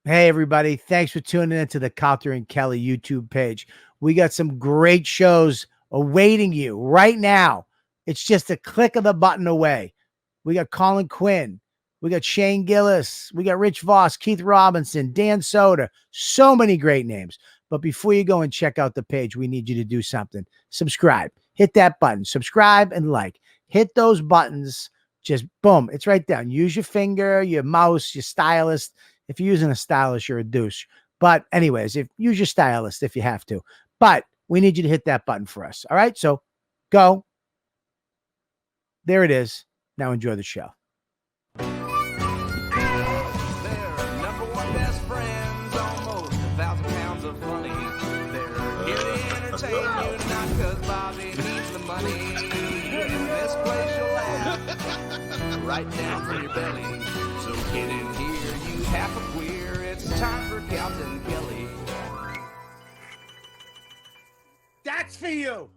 Hey, everybody. Thanks for tuning into the Calta and Kelly YouTube page. We got some great shows awaiting you right now. It's just a click of the button away. We got Colin Quinn. We got Shane Gillis. We got Rich Voss, Keith Robinson, Dan Soder. So many great names. But before you go and check out the page, we need you to do something. Subscribe. Hit that button. Subscribe and like. Hit those buttons. Just boom. It's right down. Use your finger, your mouse, your stylus. If you're using a stylus, you're a douche. But anyways, use your stylist if you have to. But we need you to hit that button for us. All right. So go. There it is. Now enjoy the show. They're number one best friends, almost 1,000 pounds of funny. They're here to entertain you, not because Bobby needs the money. In this place you'll laugh right down from your belly. So get in here, you half a queer. It's time for Calta and Kelly. That's for you.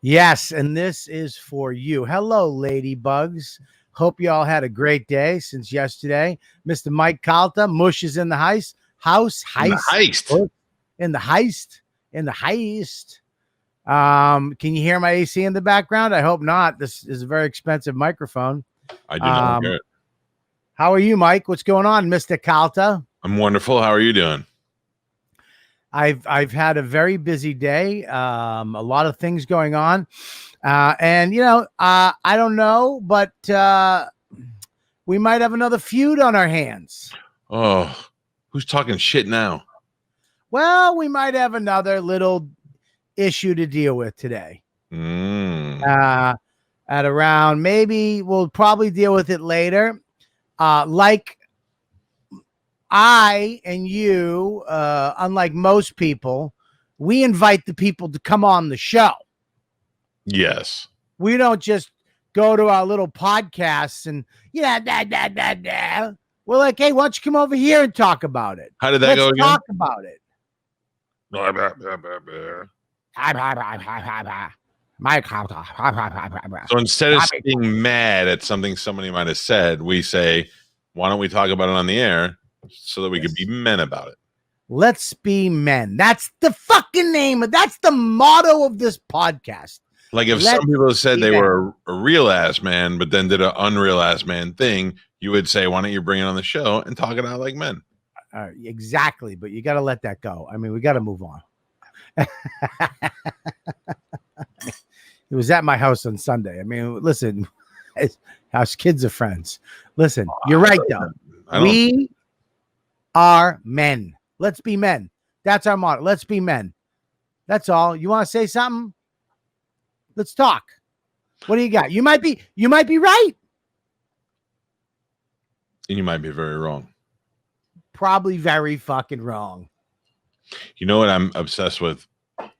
Yes, and this is for you. Hello, ladybugs. Hope you all had a great day since yesterday. Mr. Mike Calta, Mush is in the heist. In the heist. Can you hear my AC in the background? I hope not. This is a very expensive microphone. I do not hear it. How are you, Mike? What's going on, Mr. Calta? I'm wonderful. How are you doing? I've had a very busy day. A lot of things going on. And I don't know, but we might have another feud on our hands. Oh, who's talking shit now? Well, we might have another little issue to deal with today. At around, maybe we'll probably deal with it later. Like I and you, unlike most people, we invite the people to come on the show. Yes. We don't just go to our little podcasts and, we're like, hey, why don't you come over here and talk about it? How did that go again? Talk about it. So instead of being mad at something somebody might have said, we say, why don't we talk about it on the air so that we can be men about it? Let's be men. That's the fucking name. That's the motto of this podcast. Like if some people said they were a real ass man, but then did an unreal ass man thing, you would say, why don't you bring it on the show and talk it out like men? Exactly. But you got to let that go. I mean, we got to move on. It was at my house on Sunday. I mean, listen, house kids are friends. Listen, you're right, though. We are men. Let's be men. That's our motto. Let's be men. That's all. You want to say something? Let's talk. What do you got? You might be right. And you might be very wrong. Probably very fucking wrong. You know what I'm obsessed with?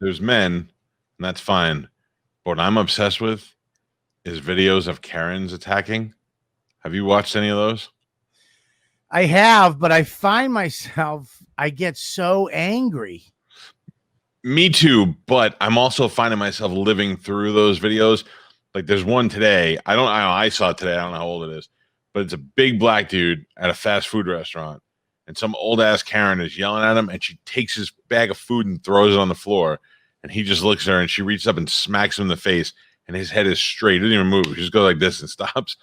There's men, and that's fine. But what I'm obsessed with is videos of Karens attacking. Have you watched any of those? I have, but I find myself, I get so angry. Me too, but I'm also finding myself living through those videos. Like there's one today. I saw it today. I don't know how old it is, but it's a big black dude at a fast food restaurant. And some old ass Karen is yelling at him, and she takes his bag of food and throws it on the floor. And he just looks at her, and she reaches up and smacks him in the face, and his head is straight. He doesn't even move. He just goes like this and stops.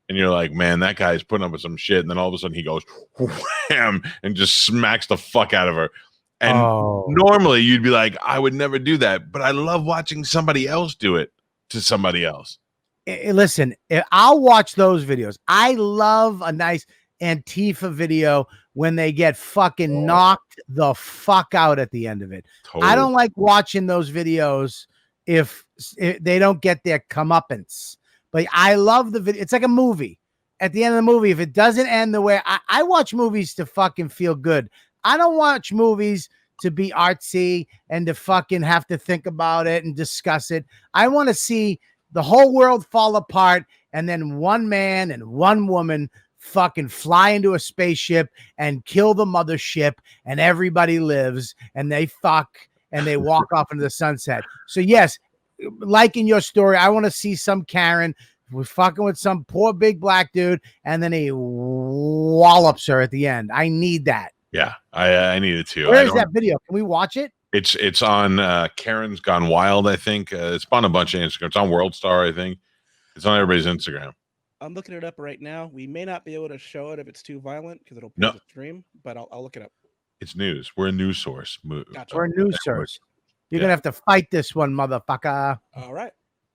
And you're like, man, that guy's putting up with some shit. And then all of a sudden he goes, wham, and just smacks the fuck out of her. And normally you'd be like, I would never do that. But I love watching somebody else do it to somebody else. Listen, I'll watch those videos. I love a nice Antifa video when they get fucking knocked the fuck out at the end of it. Totally. I don't like watching those videos if they don't get their comeuppance. But I love the video. It's like a movie. At the end of the movie, if it doesn't end the way I watch movies to fucking feel good. I don't watch movies to be artsy and to fucking have to think about it and discuss it. I want to see the whole world fall apart and then one man and one woman fucking fly into a spaceship and kill the mothership and everybody lives and they fuck and they walk off into the sunset. So yes, like in your story, I want to see some Karen we're fucking with some poor big black dude, and then he wallops her at the end. I need that. Yeah, I need it too. Where is that video? Can we watch it? It's on Karen's Gone Wild, I think. It's on a bunch of Instagram. It's on World Star, I think. It's on everybody's Instagram. I'm looking it up right now. We may not be able to show it if it's too violent because it'll No. pull the stream, but I'll look it up. It's news. We're a news source. Gotcha. We're a news source. You're Yeah. gonna have to fight this one, motherfucker. All right.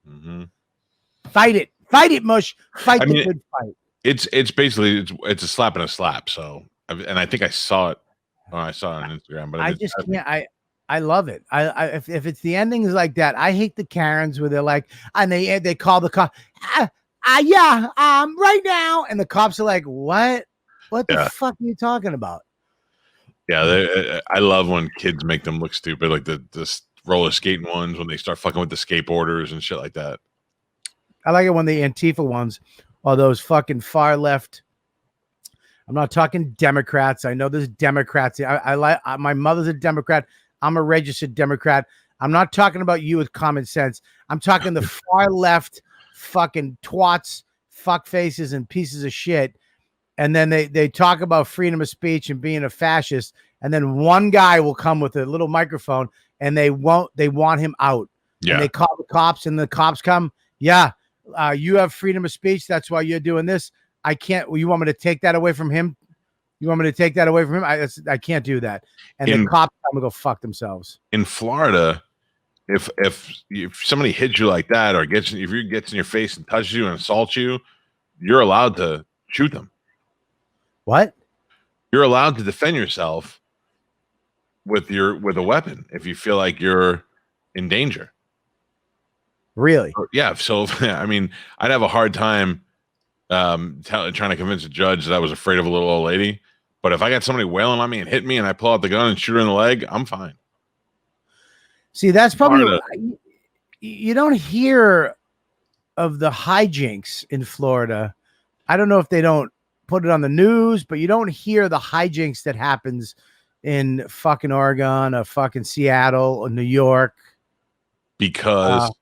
Mm-hmm. Fight it, Mush. Fight the good fight. It's basically it's a slap and a slap. So, and I think I saw it. Oh, I saw it on Instagram, but I just can't. I love it. If it's the endings like that, I hate the Karens where they're like, and they call the cop. Right now, and the cops are like, what? What the fuck are you talking about? Yeah, I love when kids make them look stupid, like the roller skating ones when they start fucking with the skateboarders and shit like that. I like it when the Antifa ones are those fucking far left. I'm not talking Democrats. I know there's Democrats. I like my mother's a Democrat. I'm a registered Democrat. I'm not talking about you with common sense. I'm talking the far left fucking twats, fuck faces, and pieces of shit. And then they talk about freedom of speech and being a fascist. And then one guy will come with a little microphone and they want him out. Yeah. And they call the cops and the cops come. Yeah. You have freedom of speech. That's why you're doing this. I can't. You want me to take that away from him? You want me to take that away from him? I can't do that. And the cops come and go fuck themselves. In Florida, if somebody hits you like that or if you gets in your face and touches you and assaults you, you're allowed to shoot them. What? You're allowed to defend yourself with a weapon if you feel like you're in danger. Really? Yeah. So I mean, I'd have a hard time trying to convince a judge that I was afraid of a little old lady. But if I got somebody wailing on me and hit me and I pull out the gun and shoot her in the leg, I'm fine. See, that's probably you don't hear of the hijinks in Florida. I don't know if they don't put it on the news, but you don't hear the hijinks that happens in fucking Oregon or fucking Seattle or New York. Because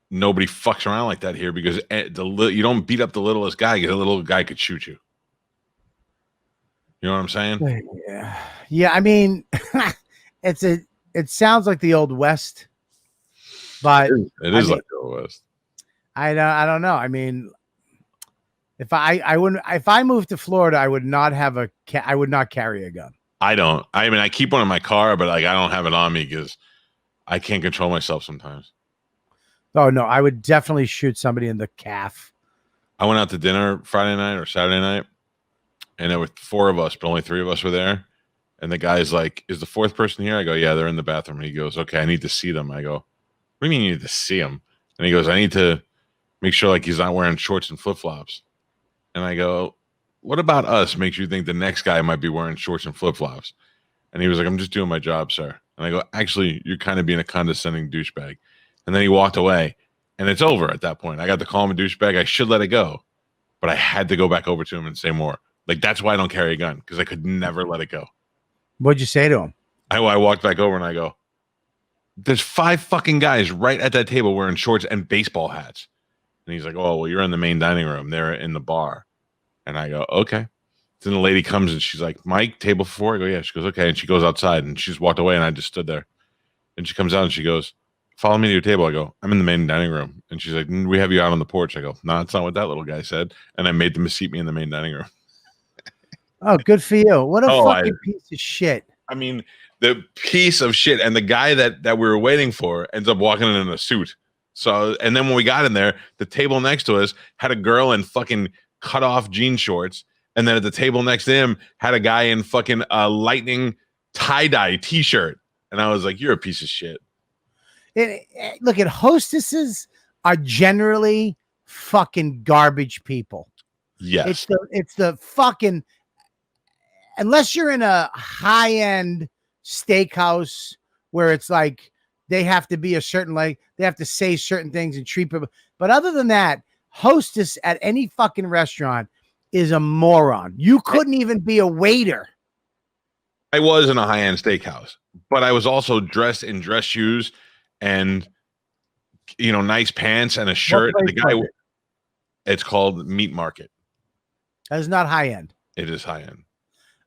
nobody fucks around like that here because you don't beat up the littlest guy because the little guy could shoot you. You know what I'm saying? Yeah. I mean, it sounds like the Old West, but it is like the Old West. I don't know. I mean, if I moved to Florida, I would not carry a gun. I don't. I mean, I keep one in my car, but like I don't have it on me because I can't control myself sometimes. Oh no, I would definitely shoot somebody in the calf. I went out to dinner Friday night or Saturday night, and there were 4 of us, but only 3 of us were there. And the guy's like, "Is the 4th person here?" I go, "Yeah, they're in the bathroom." And he goes, "Okay, I need to see them." I go, "What do you mean you need to see them?" And he goes, "I need to make sure like he's not wearing shorts and flip flops." And I go, "What about us makes you think the next guy might be wearing shorts and flip flops?" And he was like, "I'm just doing my job, sir." And I go, "Actually, you're kind of being a condescending douchebag." And then he walked away, and it's over at that point. I got to call him a douchebag. I should let it go, but I had to go back over to him and say more. Like, that's why I don't carry a gun, because I could never let it go. What'd you say to him? I walked back over and I go, "There's 5 fucking guys right at that table wearing shorts and baseball hats." And he's like, "Oh, well, you're in the main dining room. They're in the bar." And I go, "Okay." Then the lady comes and she's like, "Mike, table for 4?" I go, "Yeah." She goes, "Okay." And she goes outside and she's walked away and I just stood there. And she comes out and she goes, "Follow me to your table." I go, "I'm in the main dining room." And she's like, "We have you out on the porch." I go, "No, that's not what that little guy said." And I made them seat me in the main dining room. Oh, good for you. What a fucking piece of shit. I mean, the piece of shit. And the guy that we were waiting for ends up walking in a suit. So, and then when we got in there, the table next to us had a girl in fucking cut off jean shorts. And then at the table next to him had a guy in fucking lightning tie-dye t-shirt. And I was like, "You're a piece of shit." Look, at hostesses are generally fucking garbage people. Yes. It's the fucking, unless you're in a high-end steakhouse where it's like they have to be a certain, like they have to say certain things and treat people. But other than that, hostess at any fucking restaurant is a moron. You couldn't even be a waiter. I was in a high-end steakhouse, but I was also dressed in dress shoes and, nice pants and a shirt. The guy, It's called Meat Market. That is not high end. It is high end.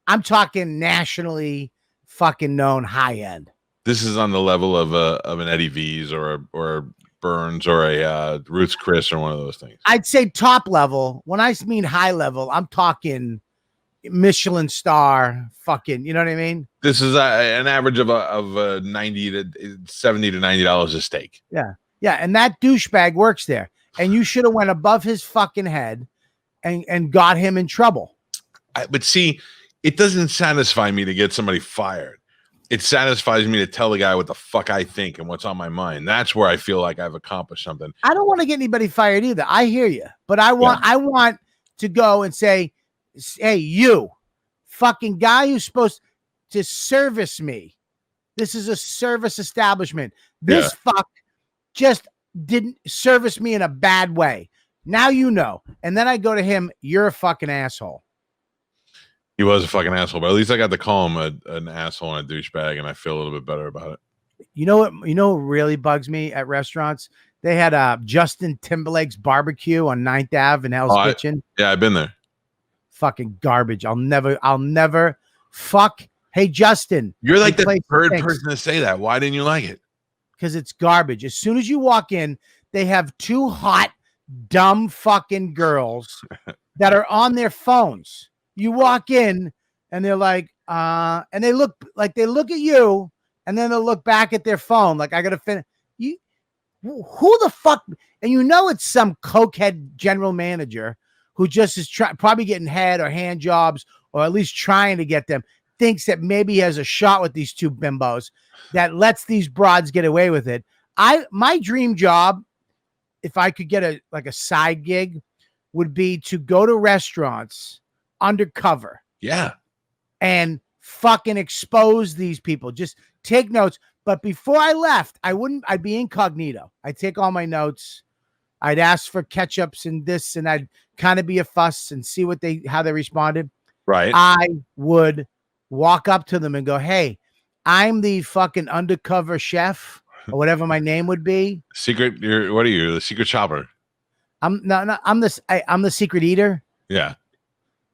I'm talking nationally fucking known high end. This is on the level of an Eddie V's or a Burns or a Ruth's Chris or one of those things. I'd say top level. When I mean high level, I'm talking Michelin star fucking, you know what I mean? This is an average of a 90 to $70 to $90 a steak. Yeah. Yeah. And that douchebag works there. And you should have went above his fucking head and got him in trouble. But see, it doesn't satisfy me to get somebody fired. It satisfies me to tell the guy what the fuck I think and what's on my mind. That's where I feel like I've accomplished something. I don't want to get anybody fired either. I hear you, but I want to go and say, hey, you fucking guy who's supposed to service me. This is a service establishment. This fuck just didn't service me in a bad way. Now you know. And then I go to him, you're a fucking asshole. He was a fucking asshole, but at least I got to call him an asshole and a douchebag, and I feel a little bit better about it. You know what? You know what really bugs me at restaurants? They had Justin Timberlake's barbecue on 9th Ave in Hell's Kitchen. Yeah, I've been there. Fucking garbage. I'll never fuck. Hey, Justin. You're like the third person to say that. Why didn't you like it? Because it's garbage. As soon as you walk in, they have two hot, dumb fucking girls that are on their phones. You walk in and they're like, and they look at you and then they'll look back at their phone. Like, I got to finish. Who the fuck? And you know, it's some cokehead general manager who just is probably getting head or hand jobs, or at least trying to get them, thinks that maybe he has a shot with these two bimbos that lets these broads get away with it. My dream job, if I could get a side gig, would be to go to restaurants undercover. Yeah. And fucking expose these people. Just take notes. But before I left, I'd be incognito. I'd take all my notes. I'd ask for ketchups and this, and I'd kind of be a fuss and see how they responded. Right. I would walk up to them and go, hey, I'm the fucking undercover chef, or whatever my name would be. Secret. What are you? The secret shopper. I'm the secret eater. Yeah.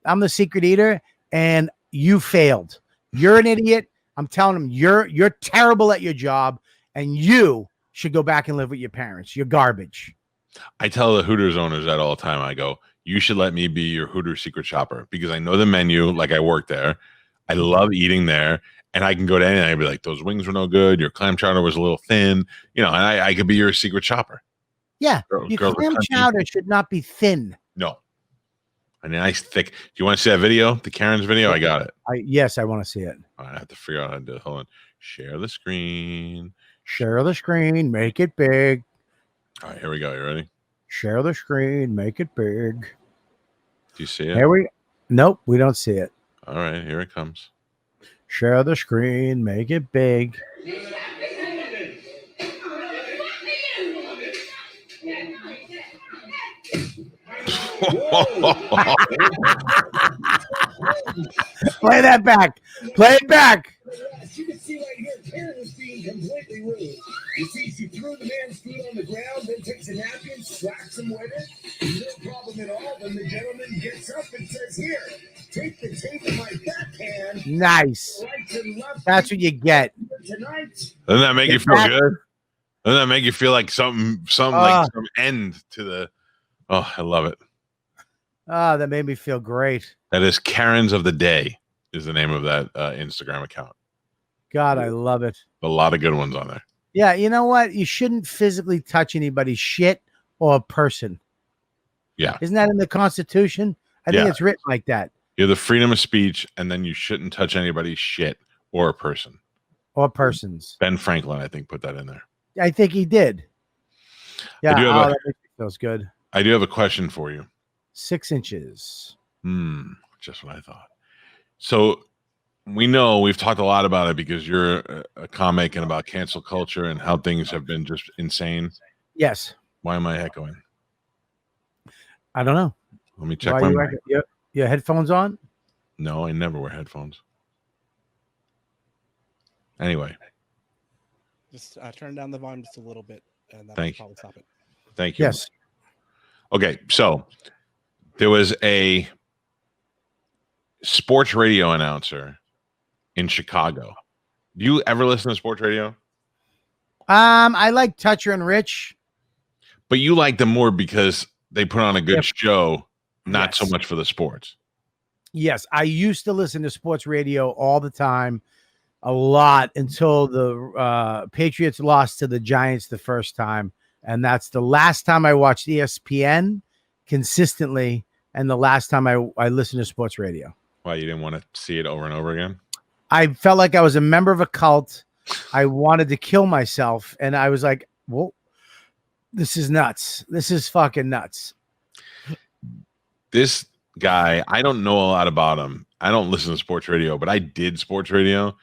I'm the secret eater, and you failed. You're an idiot. I'm telling them you're terrible at your job, and you should go back and live with your parents. You're garbage. I tell the Hooters owners that all the time. I go, you should let me be your Hooters secret shopper, because I know the menu. Like, I work there. I love eating there, and I can go to anything. I'd be like, those wings were no good. Your clam chowder was a little thin. And I could be your secret shopper. Yeah. Your clam chowder should not be thin. No. A nice thick. Do you want to see that video? The Karen's video? I got it. Yes, I want to see it. I have to figure out how to do it. Hold on. Share the screen. Share the screen. Make it big. All right, here we go. You ready? Share the screen. Make it big. Do you see it? Nope, we don't see it. All right, here it comes. Share the screen. Make it big. Play that back. Play it back. As you can see right here, Karen was being completely rude. You see, she threw the man's food on the ground, then takes a napkin, swats him with it. No problem at all. Then the gentleman gets up and says, here, take the tape of my backhand. Nice. Right and left. That's what you get. Tonight. Doesn't that make you feel good? Doesn't that make you feel like something like some end to the... Oh, I love it. Oh, that made me feel great. That is Karen's of the Day is the name of that Instagram account. God, I love it. A lot of good ones on there. Yeah, you know what? You shouldn't physically touch anybody's shit or person. Yeah. Isn't that in the Constitution? I think it's written like that. You have the freedom of speech, and then you shouldn't touch anybody's shit or a person. Or persons. Ben Franklin, I think, put that in there. I think he did. Yeah, that makes me feels good. I do have a question for you. 6 inches. Just what I thought. So we've talked a lot about it because you're a comic and about cancel culture and how things have been just insane. Yes. Why am I echoing? I don't know. Let me check my mic. Your headphones on? No, I never wear headphones. Anyway. Just turn down the volume just a little bit, and that'll Thank you. probably stop it. Thank you. Yes. Okay, so there was a sports radio announcer in Chicago. Do you ever listen to sports radio? I like Toucher and Rich. But you like them more because they put on a good show, not so Yes. much for the sports. Yes, I used to listen to sports radio all the time, a lot, until the Patriots lost to the Giants the first time. And that's the last time I watched ESPN consistently, and the last time I listened to sports radio. Why, you didn't want to see it over and over again? I felt like I was a member of a cult. I wanted to kill myself, and I was like, well, this is nuts. This is fucking nuts. This guy, I don't know a lot about him. I don't listen to sports radio, but I did sports radio,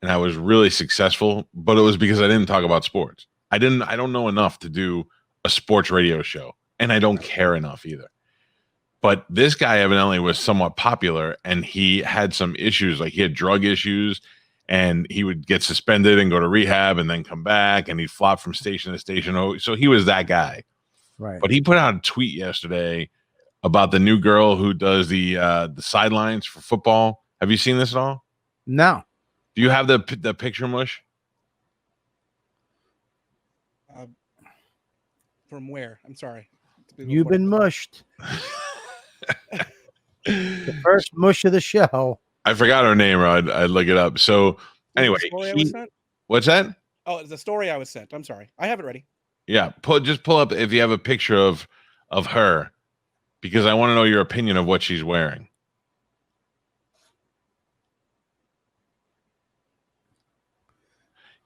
and I was really successful, but it was because I didn't talk about sports. I don't know enough to do a sports radio show, and I don't care enough either. But this guy evidently was somewhat popular, and he had some issues. Like, he had drug issues, and he would get suspended and go to rehab and then come back, and he'd flop from station to station. So he was that guy. Right. But he put out a tweet yesterday about the new girl who does the sidelines for football. Have you seen this at all? No. Do you have the picture, Mush? From where? I'm sorry. You've been mushed. The first mush of the show. I forgot her name, or I'd look it up. So anyway, I was sent? what's that? Oh, it's the story I was sent. I'm sorry. I have it ready. Yeah, just pull up if you have a picture of her, because I want to know your opinion of what she's wearing.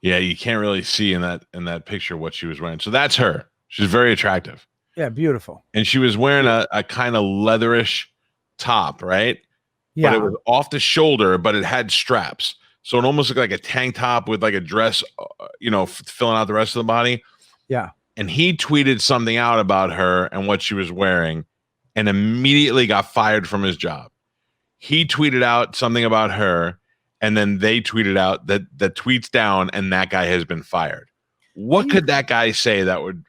Yeah, you can't really see in that picture what she was wearing. So that's her. She's very attractive. Yeah, beautiful. And she was wearing a kind of leatherish top, right? Yeah. But it was off the shoulder, but it had straps. So it almost looked like a tank top with like a dress, filling out the rest of the body. Yeah. And he tweeted something out about her and what she was wearing, and immediately got fired from his job. He tweeted out something about her, and then they tweeted out that the tweet's down and that guy has been fired. What could that guy say that would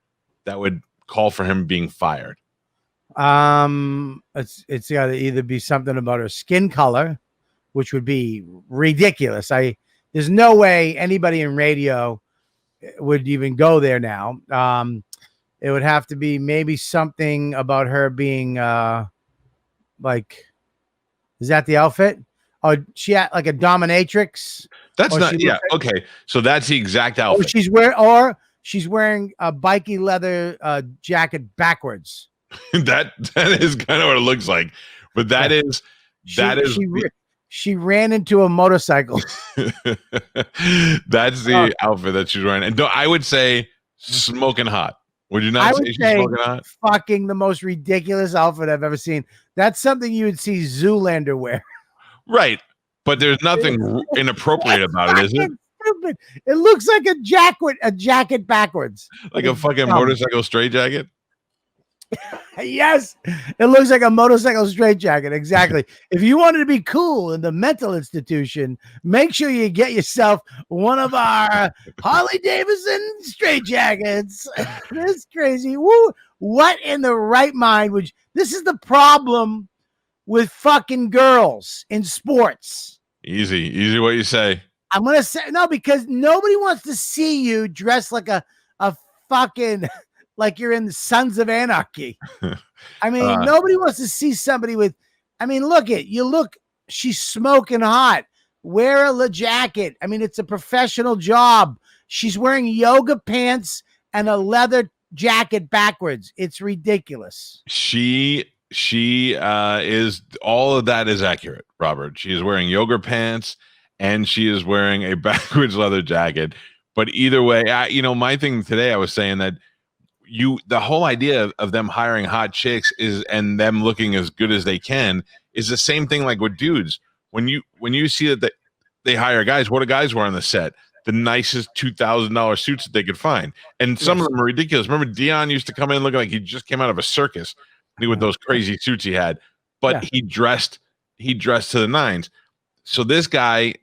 call for him being fired? It's got to either be something about her skin color, which would be ridiculous. There's no way anybody in radio would even go there now. It would have to be maybe something about her being like, is that the outfit? Oh, she had like a dominatrix. That's Or not, she yeah. looks like- Okay. So that's the exact Or outfit. she's wearing a bikey leather jacket backwards. that is kind of what it looks like. But that is She ran into a motorcycle. that's the outfit that she's wearing. And I would say smoking hot. Would you I not would say she's say smoking hot? fucking the most ridiculous outfit I've ever seen. That's something you would see Zoolander wear. Right. But there's nothing inappropriate about it, is it? Fucking stupid. It looks like a jacket backwards. Like a fucking motorcycle straitjacket? Yes, it looks like a motorcycle straitjacket. Exactly. If you wanted to be cool in the mental institution, make sure you get yourself one of our Harley Davidson straitjackets. This is crazy. Woo. What in the right mind would this is the problem with fucking girls in sports. Easy what you say. I'm gonna say no, because nobody wants to see you dressed like a fucking like you're in the Sons of Anarchy. I mean, nobody wants to see somebody with. I mean, she's smoking hot. Wear a jacket. I mean, it's a professional job. She's wearing yoga pants and a leather jacket backwards. It's ridiculous. She is, all of that is accurate, Robert. She is wearing yoga pants and she is wearing a backwards leather jacket. But either way, my thing today, I was saying that the whole idea of them hiring hot chicks and them looking as good as they can is the same thing like with dudes. When you see that they hire guys, what do guys wear on the set? The nicest $2,000 suits that they could find. And some of them are ridiculous. Remember, Dion used to come in looking like he just came out of a circus with those crazy suits he had, but he dressed to the nines. So this guy,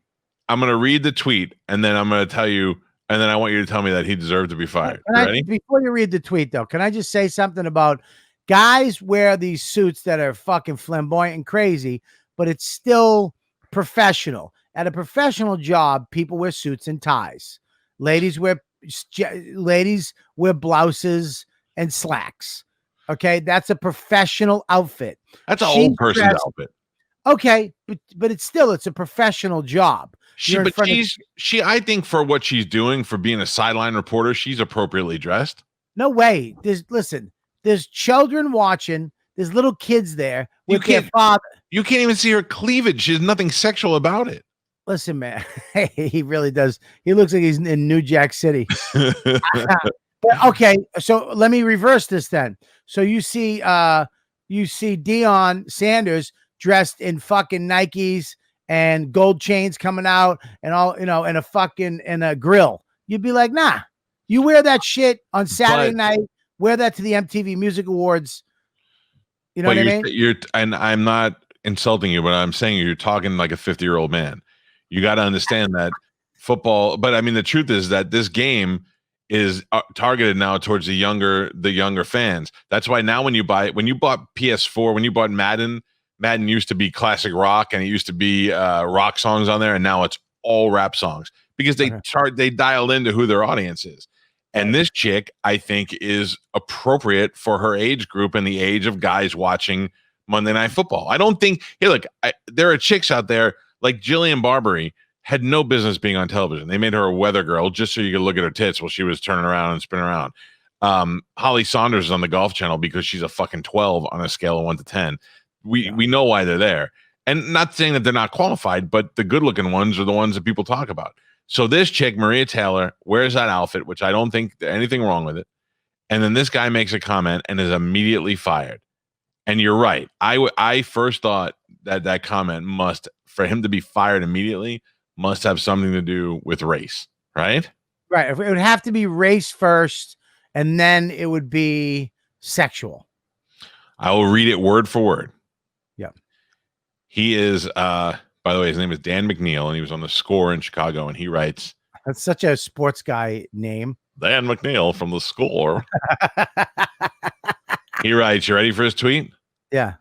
I'm going to read the tweet and then I'm going to tell you, and then I want you to tell me that he deserved to be fired. Ready? Before you read the tweet, though, can I just say something about Guys wear these suits that are fucking flamboyant and crazy, but it's still professional. At a professional job, people wear suits and ties. Ladies wear blouses and slacks. Okay, that's a professional outfit. That's a She's whole person's dressed- outfit. Okay, but it's a professional job. You're in front of- I think for what she's doing, for being a sideline reporter, she's appropriately dressed. No way. There's children watching. There's little kids there with their father. You can't even see her cleavage. There's nothing sexual about it. Listen, man, he really does. He looks like he's in New Jack City. But, okay, so let me reverse this then. So you see Deion Sanders dressed in fucking Nikes and gold chains coming out and all, and a grill. You'd be like, nah. You wear that shit on Saturday night. Wear that to the MTV Music Awards. You know what I mean? And I'm not insulting you, but I'm saying you're talking like a 50-year-old man. You got to understand that football. But I mean, the truth is that this game is targeted now towards the younger fans. That's why now when you bought PS4, when you bought Madden used to be classic rock and it used to be rock songs on there, and now it's all rap songs because they dialed into who their audience is. And this chick, I think, is appropriate for her age group and the age of guys watching Monday Night Football. I don't think there are chicks out there like Jillian Barbary had no business being on television. They made her a weather girl just so you could look at her tits while she was turning around and spinning around. Holly Saunders is on the Golf Channel because she's a fucking 12 on a scale of 1 to 10. We know why they're there. And not saying that they're not qualified, but the good-looking ones are the ones that people talk about. So this chick, Maria Taylor, wears that outfit, which I don't think there's anything wrong with it. And then this guy makes a comment and is immediately fired. And you're right. I first thought that comment for him to be fired immediately, must have something to do with race, right? Right. It would have to be race first, and then it would be sexual. I will read it word for word. Yeah. He is, by the way, his name is Dan McNeil, and he was on The Score in Chicago, and he writes. That's such a sports guy name. Dan McNeil from The Score. He writes, you ready for his tweet? Yeah.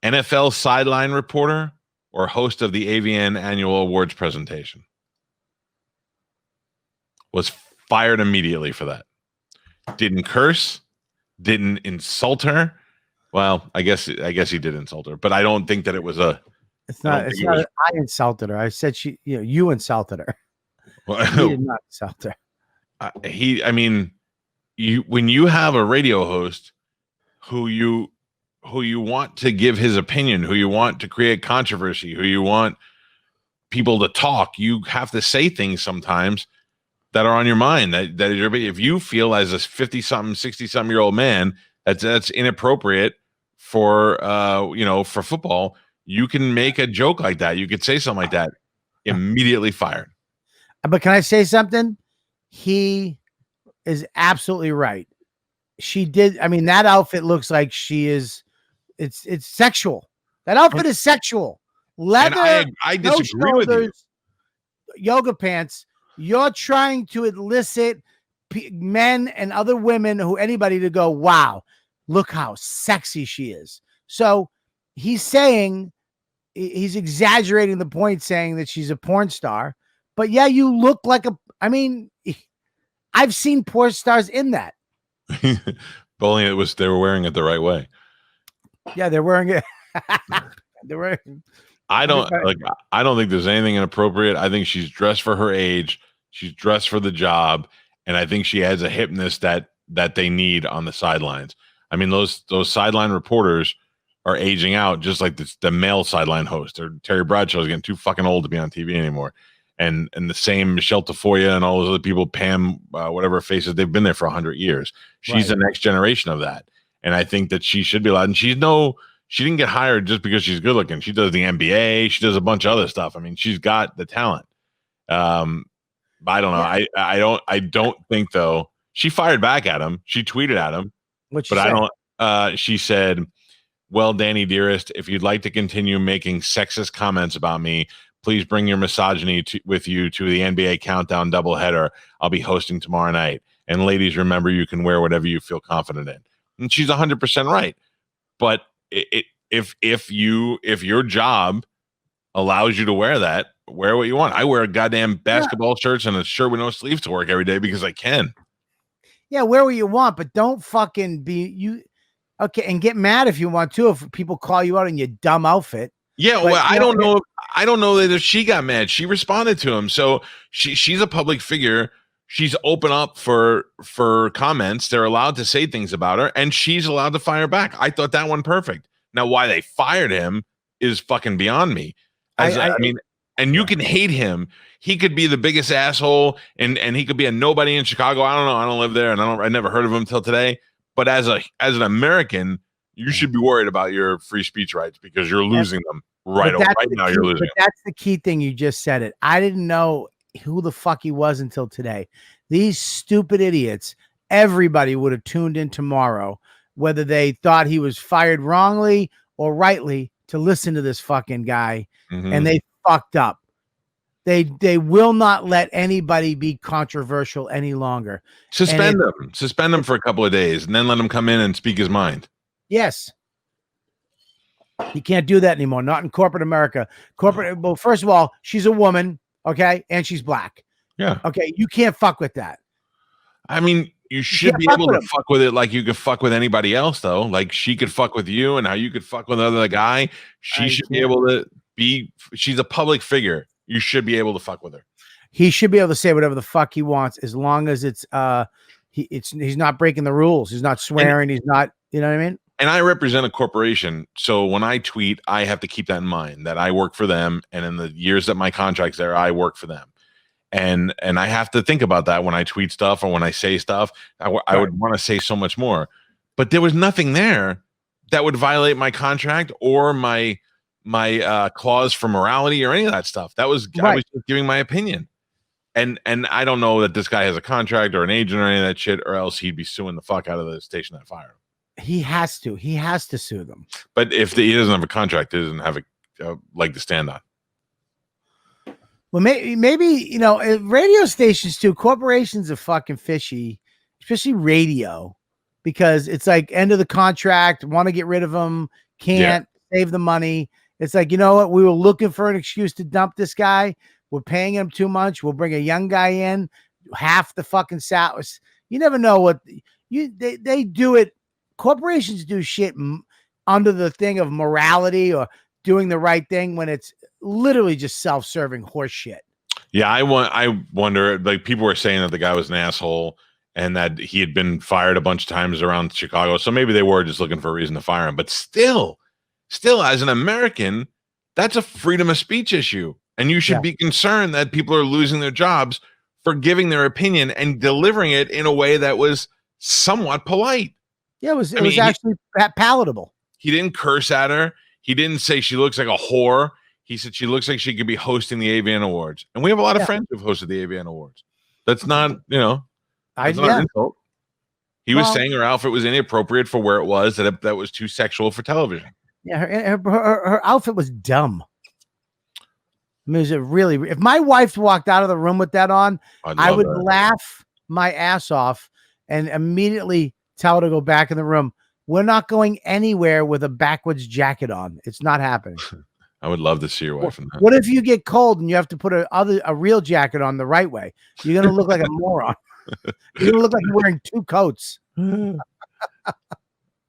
NFL sideline reporter or host of the AVN annual awards presentation. Was fired immediately for that. Didn't curse, didn't insult her. Well, I guess he did insult her, but I don't think that it was a. It's not. I insulted her. I said you insulted her. Well, he did not insult her. When you have a radio host who you want to give his opinion, who you want to create controversy, who you want people to talk, you have to say things sometimes that are on your mind. That if you feel as a 50-something, 60-something-year-old man that's inappropriate for for football, you can make a joke like that. You could say something like that. Immediately fired. But can I say something? He is absolutely right. She did. I mean, that outfit looks like she is. It's sexual. That outfit is sexual. Leather. I disagree with you. Yoga pants. You're trying to elicit men and other women anybody to go, wow, look how sexy she is. So he's exaggerating the point, saying that she's a porn star. But yeah, you look like I've seen porn stars in that. But only they were wearing it the right way. Yeah, they're wearing it. I don't think there's anything inappropriate. I think she's dressed for her age. She's dressed for the job, and I think she has a hipness that they need on the sidelines. I mean, those sideline reporters are aging out, just like the male sideline host. Or Terry Bradshaw is getting too fucking old to be on TV anymore. And the same Michelle Tafoya and all those other people, Pam, whatever faces, they've been there for 100 years. She's the next generation of that. And I think that she should be allowed. And she didn't get hired just because she's good looking. She does the NBA. She does a bunch of other stuff. I mean, she's got the talent. But I don't know. Yeah. I don't think though. She fired back at him. She tweeted at him. She said, well, Danny dearest, if you'd like to continue making sexist comments about me, please bring your misogyny with you to the NBA Countdown doubleheader I'll be hosting tomorrow night. And ladies, remember, you can wear whatever you feel confident in. and she's 100% right. But if your job allows you to wear that, wear what you want. I wear a goddamn basketball shirts and a shirt with no sleeves to work every day because I can. Yeah, wear what you want, but don't fucking be you. Okay, and get mad if you want to if people call you out in your dumb outfit. Yeah, But, well, I you don't know, know. I don't know that if she got mad. She responded to him, so she's a public figure. She's open up for comments. They're allowed to say things about her, and she's allowed to fire back. I thought that one perfect. Now, why they fired him is fucking beyond me. I mean, and you can hate him. He could be the biggest asshole, and he could be a nobody in Chicago. I don't know. I don't live there, and I never heard of him till today. But as an American, you should be worried about your free speech rights because you're losing them right now. You're losing. But that's the key thing. You just said it. I didn't know who the fuck he was until today. These stupid idiots. Everybody would have tuned in tomorrow, whether they thought he was fired wrongly or rightly, to listen to this fucking guy, and they fucked up. They will not let anybody be controversial any longer. Suspend them for a couple of days, and then let him come in and speak his mind. Yes. You can't do that anymore. Not in corporate America. Well, first of all, she's a woman, okay, and she's black. Yeah. Okay, you can't fuck with that. I mean, you should be able to fuck with it like you could fuck with anybody else, though. Like she could fuck with you, and how you could fuck with another guy. She should be able to be. She's a public figure. You should be able to fuck with her. He should be able to say whatever the fuck he wants, as long as it's he's not breaking the rules. He's not swearing. He's not. You know what I mean? And I represent a corporation, so when I tweet, I have to keep that in mind that I work for them, and in the years that my contract's there, I work for them. And I have to think about that when I tweet stuff or when I say stuff. I would want to say so much more, but there was nothing there that would violate my contract or my clause for morality or any of that stuff. That was I was just giving my opinion, and I don't know that this guy has a contract or an agent or any of that shit, or else he'd be suing the fuck out of the station that fired him. He has to sue them. But if he doesn't have a contract, he doesn't have a leg to stand on. Well, maybe, you know, radio stations too, corporations are fucking fishy, especially radio, because it's like end of the contract, want to get rid of them, can't save the money. It's like, you know what? We were looking for an excuse to dump this guy. We're paying him too much. We'll bring a young guy in, half the fucking salary. You never know what they do it. Corporations do shit under the thing of morality or doing the right thing when it's literally just self-serving horse shit. Yeah, I wonder, like, people were saying that the guy was an asshole and that he had been fired a bunch of times around Chicago. So maybe they were just looking for a reason to fire him. But still as an American, that's a freedom of speech issue. And you should be concerned that people are losing their jobs for giving their opinion and delivering it in a way that was somewhat polite. Yeah, it was actually palatable. He didn't curse at her. He didn't say she looks like a whore. He said she looks like she could be hosting the AVN Awards. And we have a lot of friends who've hosted the AVN Awards. That's not, that's not an insult. He was saying her outfit was inappropriate for where it was, that was too sexual for television. Yeah, her outfit was dumb. I mean, if my wife walked out of the room with that on, I would laugh my ass off and immediately tell her to go back in the room. We're not going anywhere with a backwards jacket on. It's not happening. I would love to see your wife in that. What if you get cold and you have to put a real jacket on the right way? You're going to look like a moron. You're going to look like you're wearing two coats. I don't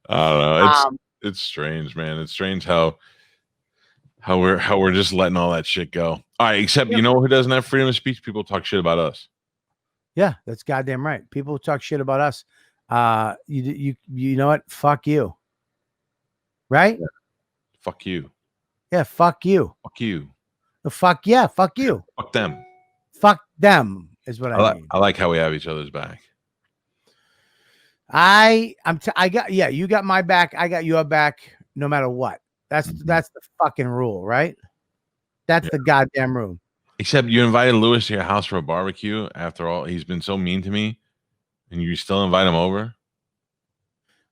know. It's strange, man. It's strange how we're just letting all that shit go. All right, except you know who doesn't have freedom of speech? People talk shit about us. Yeah, that's goddamn right. People talk shit about us. You know what? Fuck you. Right? Yeah. Fuck you. Yeah, fuck you. Fuck you. Fuck you. Fuck them. Fuck them is what I mean. I like how we have each other's back. You got my back. I got your back no matter what. That's the fucking rule, right? That's the goddamn rule. Except you invited Lewis to your house for a barbecue. After all, he's been so mean to me, and you still invite him over?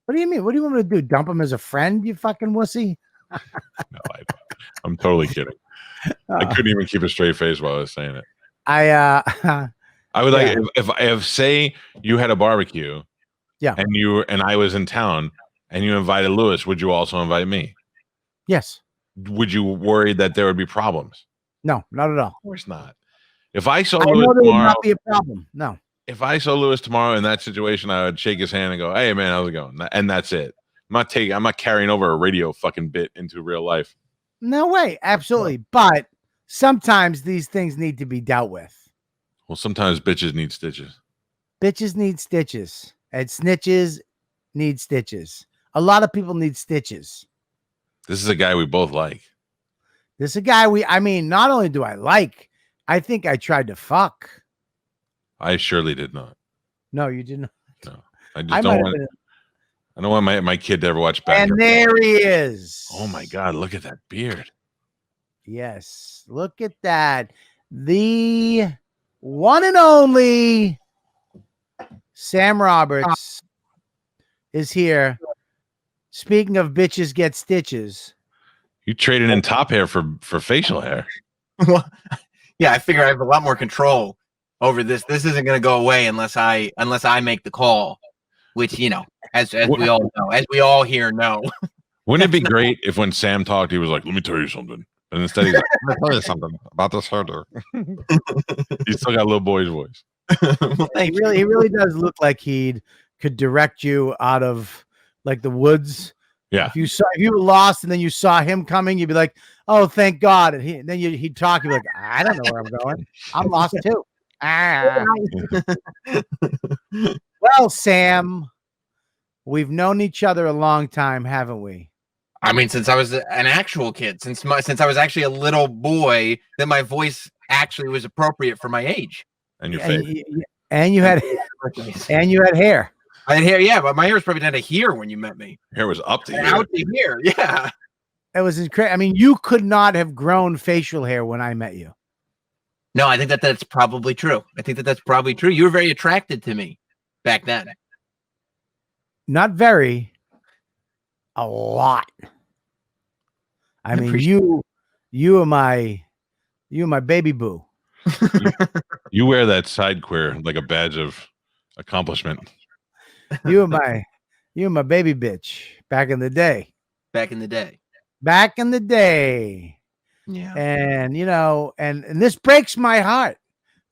What do you mean? What do you want me to do? Dump him as a friend, you fucking wussy? No, I'm totally kidding. I couldn't even keep a straight face while I was saying it. I would like if say you had a barbecue Yeah. and I was in town and you invited Lewis, would you also invite me? Yes. Would you worry that there would be problems? No, not at all. Of course not. If I saw I Lewis know there would tomorrow, not be a problem. No. if I saw Lewis tomorrow in that situation, I would shake his hand and go, "Hey man, how's it going?" And that's it. I'm not carrying over a radio fucking bit into real life. No way. Absolutely. But sometimes these things need to be dealt with. Well, sometimes bitches need stitches. Bitches need stitches, and snitches need stitches. A lot of people need stitches. This is a guy we both like. This is a guy I mean, not only do I like, I think I tried to fuck. I surely did not. No, you didn't. No, I just I don't might want. have been. I don't want my kid to ever watch back. And there he is. Oh my God! Look at that beard. Yes. Look at that. The one and only Sam Roberts is here. Speaking of bitches get stitches. You traded in top hair for facial hair. Well, yeah, I figure I have a lot more control over this. This isn't going to go away unless I make the call, which, you know, as we all know, as we all here know. Wouldn't it be great if when Sam talked, he was like, "Let me tell you something," and instead he's like, "Let me tell you something about this herder." He's still got a little boy's voice. Well, He really does look like he could direct you out of like the woods. Yeah. If you were lost and then you saw him coming, you'd be like, "Oh, thank God!" And then he'd talk. You'd be like, "I don't know where I'm going. I'm lost too." Ah. Well, Sam, we've known each other a long time, haven't we? I mean, since I was an actual kid, since I was actually a little boy, that my voice actually was appropriate for my age. And your And, face. and you had hair. I had hair, yeah, but my hair was probably down to here when you met me. Hair was up to And here. out to here, yeah. It was incredible. I mean, you could not have grown facial hair when I met you. No, I think that's probably true. I think that's probably true. You were very attracted to me back then. Not very, a lot. I mean, appreciate you are my baby boo. You wear that side queer like a badge of accomplishment. You are my baby bitch back in the day. Back in the day. Back in the day. Yeah. And you know, and this breaks my heart.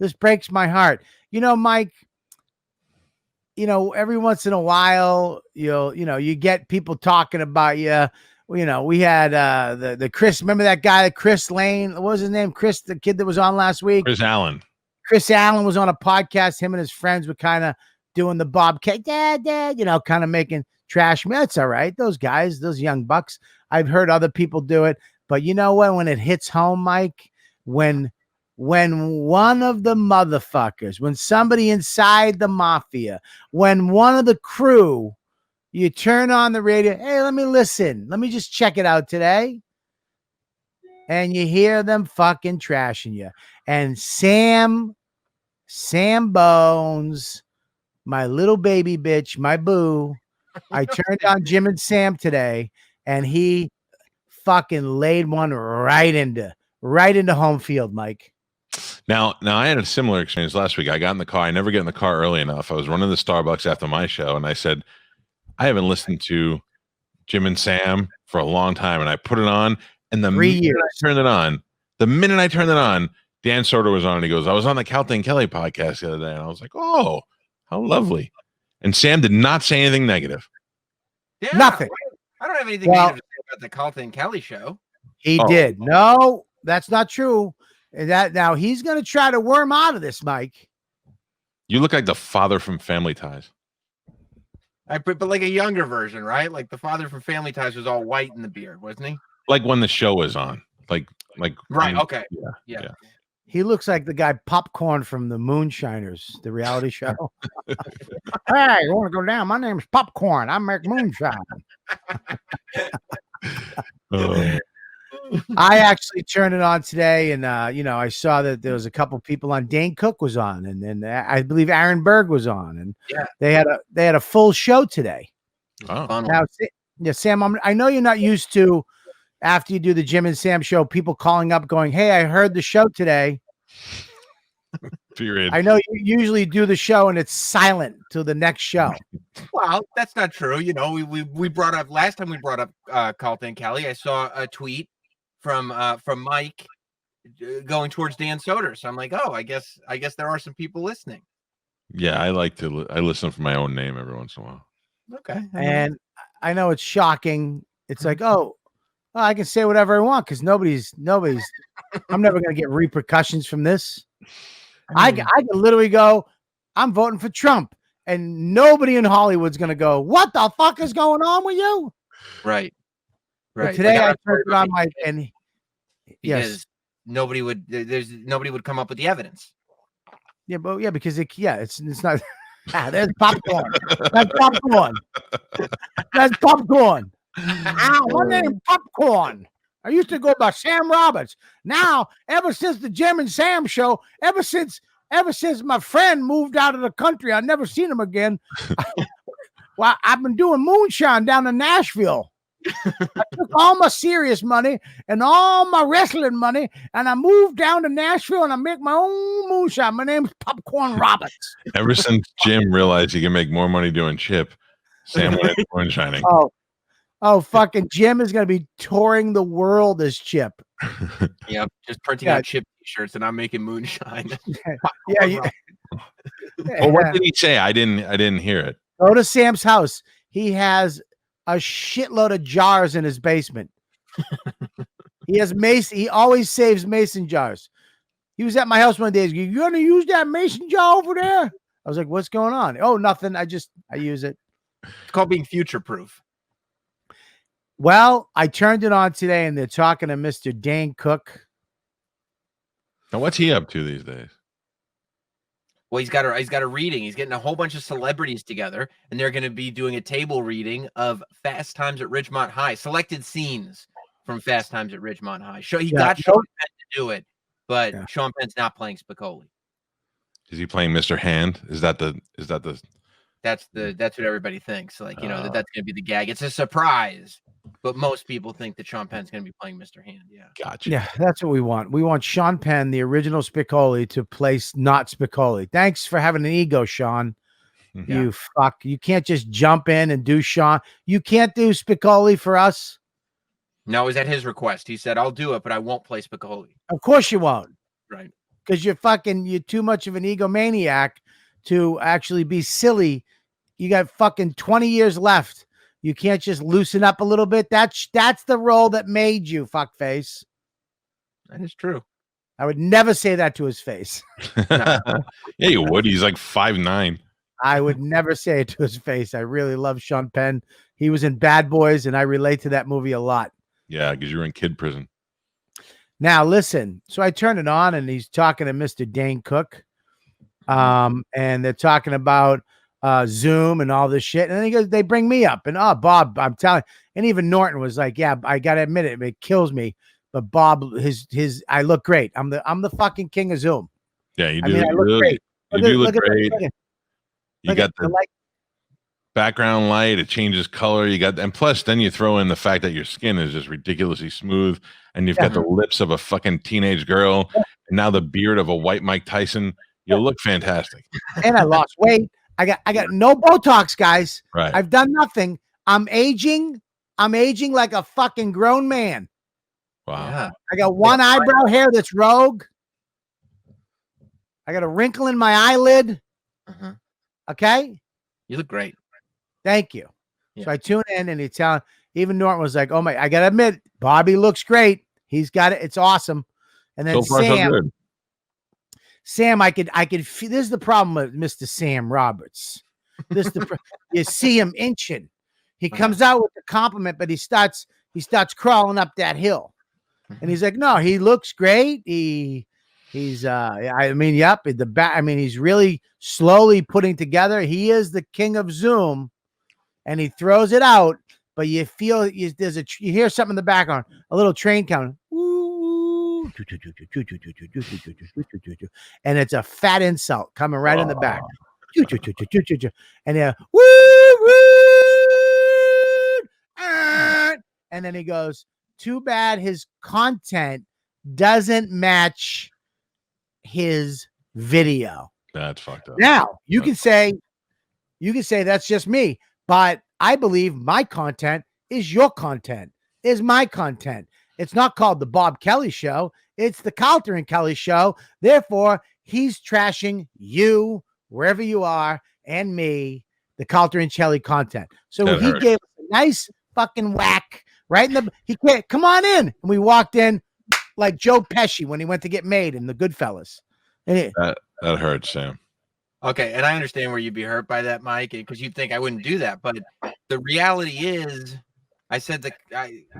This breaks my heart. You know, Mike, you know, every once in a while, you get people talking about you. You know, we had the Chris, remember that guy, Chris Lane? What was his name? Chris, the kid that was on last week. Chris Allen. Chris Allen was on a podcast. Him and his friends were kind of doing the Bobcat, dad, you know, kind of making trash. That's all right. Those guys, those young bucks. I've heard other people do it, but you know what? When it hits home, Mike, when one of the motherfuckers, when somebody inside the mafia, when one of the crew, you turn on the radio, hey, let me listen. Let me just check it out today. And you hear them fucking trashing you. And Sam Bones, my little baby bitch, my boo, I turned on Jim and Sam today, and he fucking laid one right into home field, Mike. Now I had a similar experience last week. I got in the car. I never get in the car early enough. I was running to Starbucks after my show, and I said, I haven't listened to Jim and Sam for a long time, and I put it on, and the minute I turned it on, Dan Soder was on, and he goes, I was on the Calta and Kelly podcast the other day, and I was like, oh, how lovely. And Sam did not say anything negative. Yeah, Nothing. I don't have anything negative to say about the Calta and Kelly show. He did. No, that's not true. And that now he's going to try to worm out of this, Mike. You look like the father from Family Ties. But like a younger version, right? Like the father from Family Ties was all white in the beard, wasn't he? Like when the show was on. Like Right. Okay. Yeah. He looks like the guy Popcorn from the Moonshiners, the reality show. Hey, you want to go down? My name's Popcorn. I make moonshine. I actually turned it on today, and I saw that there was a couple people on. Dane Cook was on, and then I believe Aaron Berg was on, and they had a full show today. Oh. Now, yeah, Sam, I know you're not used to after you do the Jim and Sam show, people calling up going, "Hey, I heard the show today." Period. I know you usually do the show and it's silent till the next show. Well, that's not true. You know, we brought up last time we brought up Calta and Kelly. I saw a tweet from Mike going towards Dan Soder. So I'm like, oh, I guess there are some people listening. Yeah, I listen for my own name every once in a while. Okay. And I know it's shocking. It's like, oh, I can say whatever I want because nobody's. I'm never going to get repercussions from this. I can literally go, I'm voting for Trump, and nobody in Hollywood's going to go, what the fuck is going on with you? Right. But today I turned it on my and because nobody would come up with the evidence. Yeah, but because it's not. There's popcorn. That's popcorn. That's popcorn. My name Popcorn. I used to go by Sam Roberts. Now, ever since the Jim and Sam show, ever since my friend moved out of the country, I've never seen him again. Well, I've been doing moonshine down in Nashville. I took all my serious money and all my wrestling money, and I moved down to Nashville, and I make my own moonshine. My name's Popcorn Roberts. Ever since Jim realized he can make more money doing chip, Sam went into moonshining. Oh, fucking Jim is going to be touring the world as Chip. Yeah, just printing out Chip t-shirts and I'm making moonshine. Yeah. Well, what did he say? I didn't hear it. Go to Sam's house. He has a shitload of jars in his basement. He has mason. He always saves mason jars. He was at my house one day. He's, you going to use that mason jar over there? I was like, what's going on? Oh, nothing. I use it. It's called being future-proof. Well, I turned it on today, and they're talking to Mr. Dane Cook. Now, what's he up to these days? Well, he's got a reading. He's getting a whole bunch of celebrities together, and they're going to be doing a table reading of Fast Times at Ridgemont High, selected scenes from Fast Times at Ridgemont High. He got Sean Penn to do it, but Sean Penn's not playing Spicoli. Is he playing Mr. Hand? Is that the? That's what everybody thinks. Like, you know, that's going to be the gag. It's a surprise, but most people think that Sean Penn's going to be playing Mr. Hand. Yeah. Gotcha. Yeah, that's what we want. We want Sean Penn, the original Spicoli, to place not Spicoli. Thanks for having an ego, Sean. Mm-hmm. You fuck. You can't just jump in and do Sean. You can't do Spicoli for us. No, it was at his request. He said, I'll do it, but I won't play Spicoli. Of course you won't. Right. Because you're too much of an egomaniac to actually be silly. You got fucking 20 years left. You can't just loosen up a little bit. That's the role that made you, fuckface. That is true. I would never say that to his face. Yeah, you would. He's like 5'9". I would never say it to his face. I really love Sean Penn. He was in Bad Boys, and I relate to that movie a lot. Yeah, because you were in kid prison. Now, listen. So I turned it on, and he's talking to Mr. Dane Cook. And they're talking about Zoom and all this shit. And then he goes, they bring me up. And Bob, I'm telling you, and even Norton was like, yeah, I gotta admit it kills me. But Bob, I look great. I'm the fucking king of Zoom. Yeah, you do. I look great. You do look great. You got the background light. It changes color. And plus, then you throw in the fact that your skin is just ridiculously smooth, and you've got the lips of a fucking teenage girl, and now the beard of a white Mike Tyson. You look fantastic. And I lost weight. I got no Botox, guys. Right. I've done nothing. I'm aging like a fucking grown man. Wow. Yeah. I got one eyebrow hair that's rogue. I got a wrinkle in my eyelid. Uh-huh. Okay. You look great. Thank you. Yeah. So I tune in, and even Norton was like, oh my, I gotta admit, Bobby looks great. He's got it. It's awesome. And then So far, so good. Sam, I could feel. This is the problem with Mr. Sam Roberts. You see him inching. He comes out with the compliment, but he starts crawling up that hill, and he's like, "No, he looks great. He's he's really slowly putting together. He is the king of Zoom, and he throws it out. But you feel you hear something in the background, a little train coming." And it's a fat insult coming right in the back. And and then he goes, too bad his content doesn't match his video. That's fucked up. Now you can say that's just me, but I believe my content is your content, is my content. It's not called the Bob Kelly Show. It's the Calta and Kelly Show. Therefore, he's trashing you wherever you are and me, the Calta and Kelly content. So That he hurt. gave us a nice fucking whack right in the. He can't come on in, and we walked in like Joe Pesci when he went to get made in the Goodfellas. And it, That hurts, Sam. Okay, and I understand where you'd be hurt by that, Mike, because you'd think I wouldn't do that. But the reality is, I said that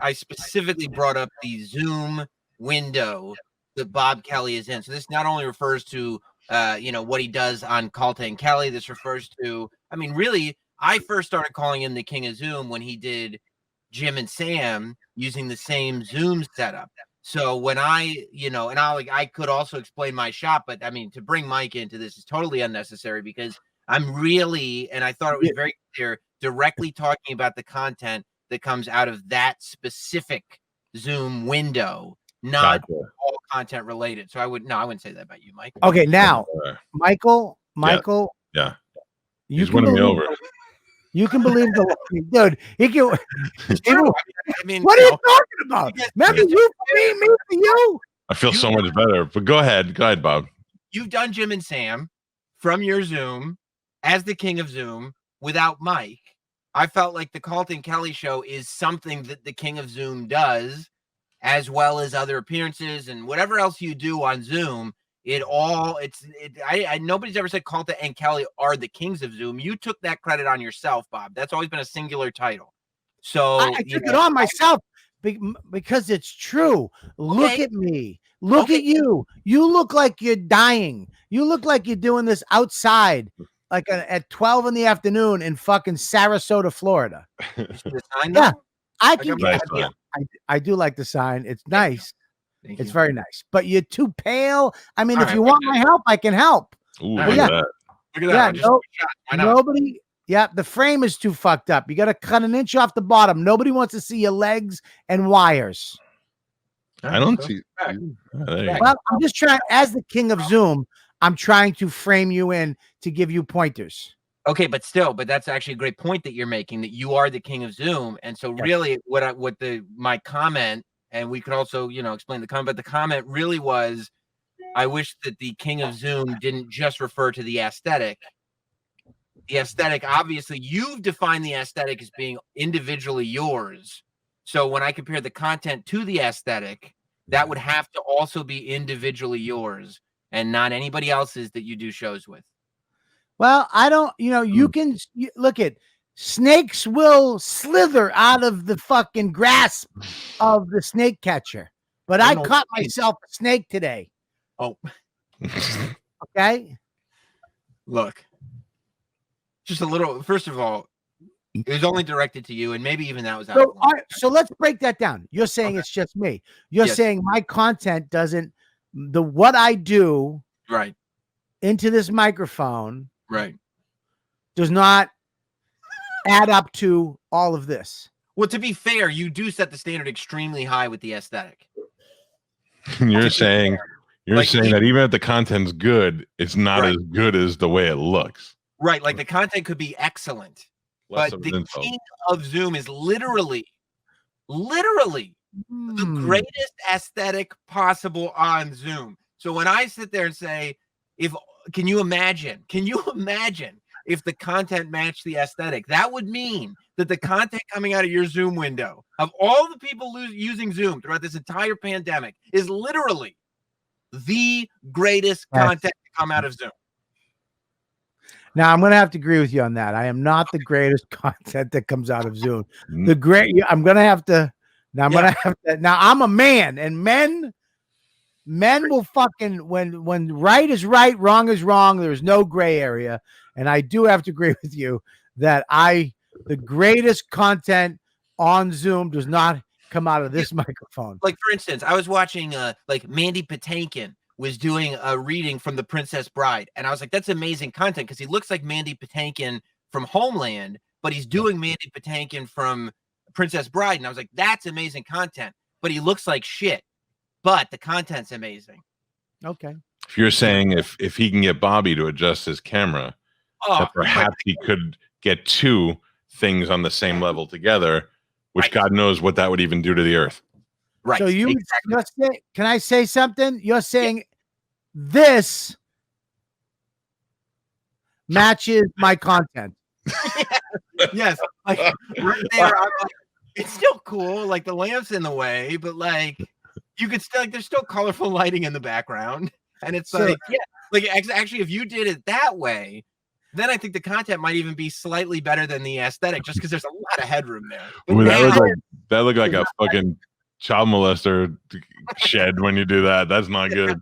I specifically brought up the Zoom window that Bob Kelly is in. So this not only refers to what he does on Calta and Kelly. This refers to, I mean, really, I first started calling him the King of Zoom when he did Jim and Sam using the same Zoom setup. So when I could also explain my shop, but I mean, to bring Mike into this is totally unnecessary because I'm really, and I thought it was very clear, directly talking about the content that comes out of that specific Zoom window, not all content related. So I wouldn't say that about you, Mike. okay, now, Michael, Yeah. you He's can winning me believe, over. you can believe the dude. He can. I mean, What are you talking about? Remember you for me for you. I feel so much better. But go ahead, Bob. You've done Jim and Sam from your Zoom as the King of Zoom without Mike. I felt like the Calta and Kelly Show is something that the King of Zoom does, as well as other appearances and whatever else you do on Zoom. Nobody's ever said Calta and Kelly are the kings of Zoom. You took that credit on yourself, Bob. That's always been a singular title. So I took it on myself because it's true. Look at me. Look at you. You look like you're dying. You look like you're doing this outside, like at 12 in the afternoon in fucking Sarasota, Florida. Yeah, I can. I do like the sign. It's nice. It's very nice, but you're too pale. I mean, if you want my help, I can help. Ooh, But look yeah, at that. Look at that. Nobody. Yeah, the frame is too fucked up. You got to cut an inch off the bottom. Nobody wants to see your legs and wires. I don't see. Well, I'm just trying, as the King of Zoom, I'm trying to frame you in to give you pointers. Okay, but that's actually a great point that you're making, that you are the King of Zoom. And so really my comment, and we could also, explain the comment, but the comment really was, I wish that the King of Zoom didn't just refer to the aesthetic. The aesthetic, obviously, you've defined the aesthetic as being individually yours. So when I compare the content to the aesthetic, that would have to also be individually yours and not anybody else's that you do shows with. Well, I don't, you can look at snakes will slither out of the fucking grasp of the snake catcher, but I caught myself a snake today. Oh, okay. Look, just a little, first of all, it was only directed to you, and maybe even that was out. So, all right, so let's break that down. You're saying it's just me. You're saying my content doesn't, what I do right into this microphone right does not add up to all of this. Well, to be fair, you do set the standard extremely high with the aesthetic. You're saying that even if the content's good, it's not as good as the way it looks. Right, like the content could be excellent, but the King of Zoom is literally the greatest aesthetic possible on Zoom. So when I sit there and say, can you imagine if the content matched the aesthetic? That would mean that the content coming out of your Zoom window, of all the people using Zoom throughout this entire pandemic, is literally the greatest content to come out of Zoom. Now, I'm going to have to agree with you on that. I am not the greatest content that comes out of Zoom. I'm going to have to. Now, I'm a man, and men will fucking, when right is right, wrong is wrong, there's no gray area. And I do have to agree with you that the greatest content on Zoom does not come out of this microphone. Like, for instance, I was watching like Mandy Patinkin was doing a reading from The Princess Bride, and I was like, that's amazing content, because he looks like Mandy Patinkin from Homeland, but he's doing Mandy Patinkin from Princess Bride, and I was like, that's amazing content, but he looks like shit, but the content's amazing. Okay. If you're saying if he can get Bobby to adjust his camera, that perhaps he could get two things on the same level together, which Right. God knows what that would even do to the earth. Right. So you're saying, can I say something? You're saying this matches my content. Yes. Like right there, I'm like, it's still cool. Like the lamp's in the way, but like you could still there's still colorful lighting in the background. And it's So- like actually if you did it that way, then I think the content might even be slightly better than the aesthetic, just because there's a lot of headroom there. But Ooh, now, that looked like a fucking child molester shed when you do that. That's not good.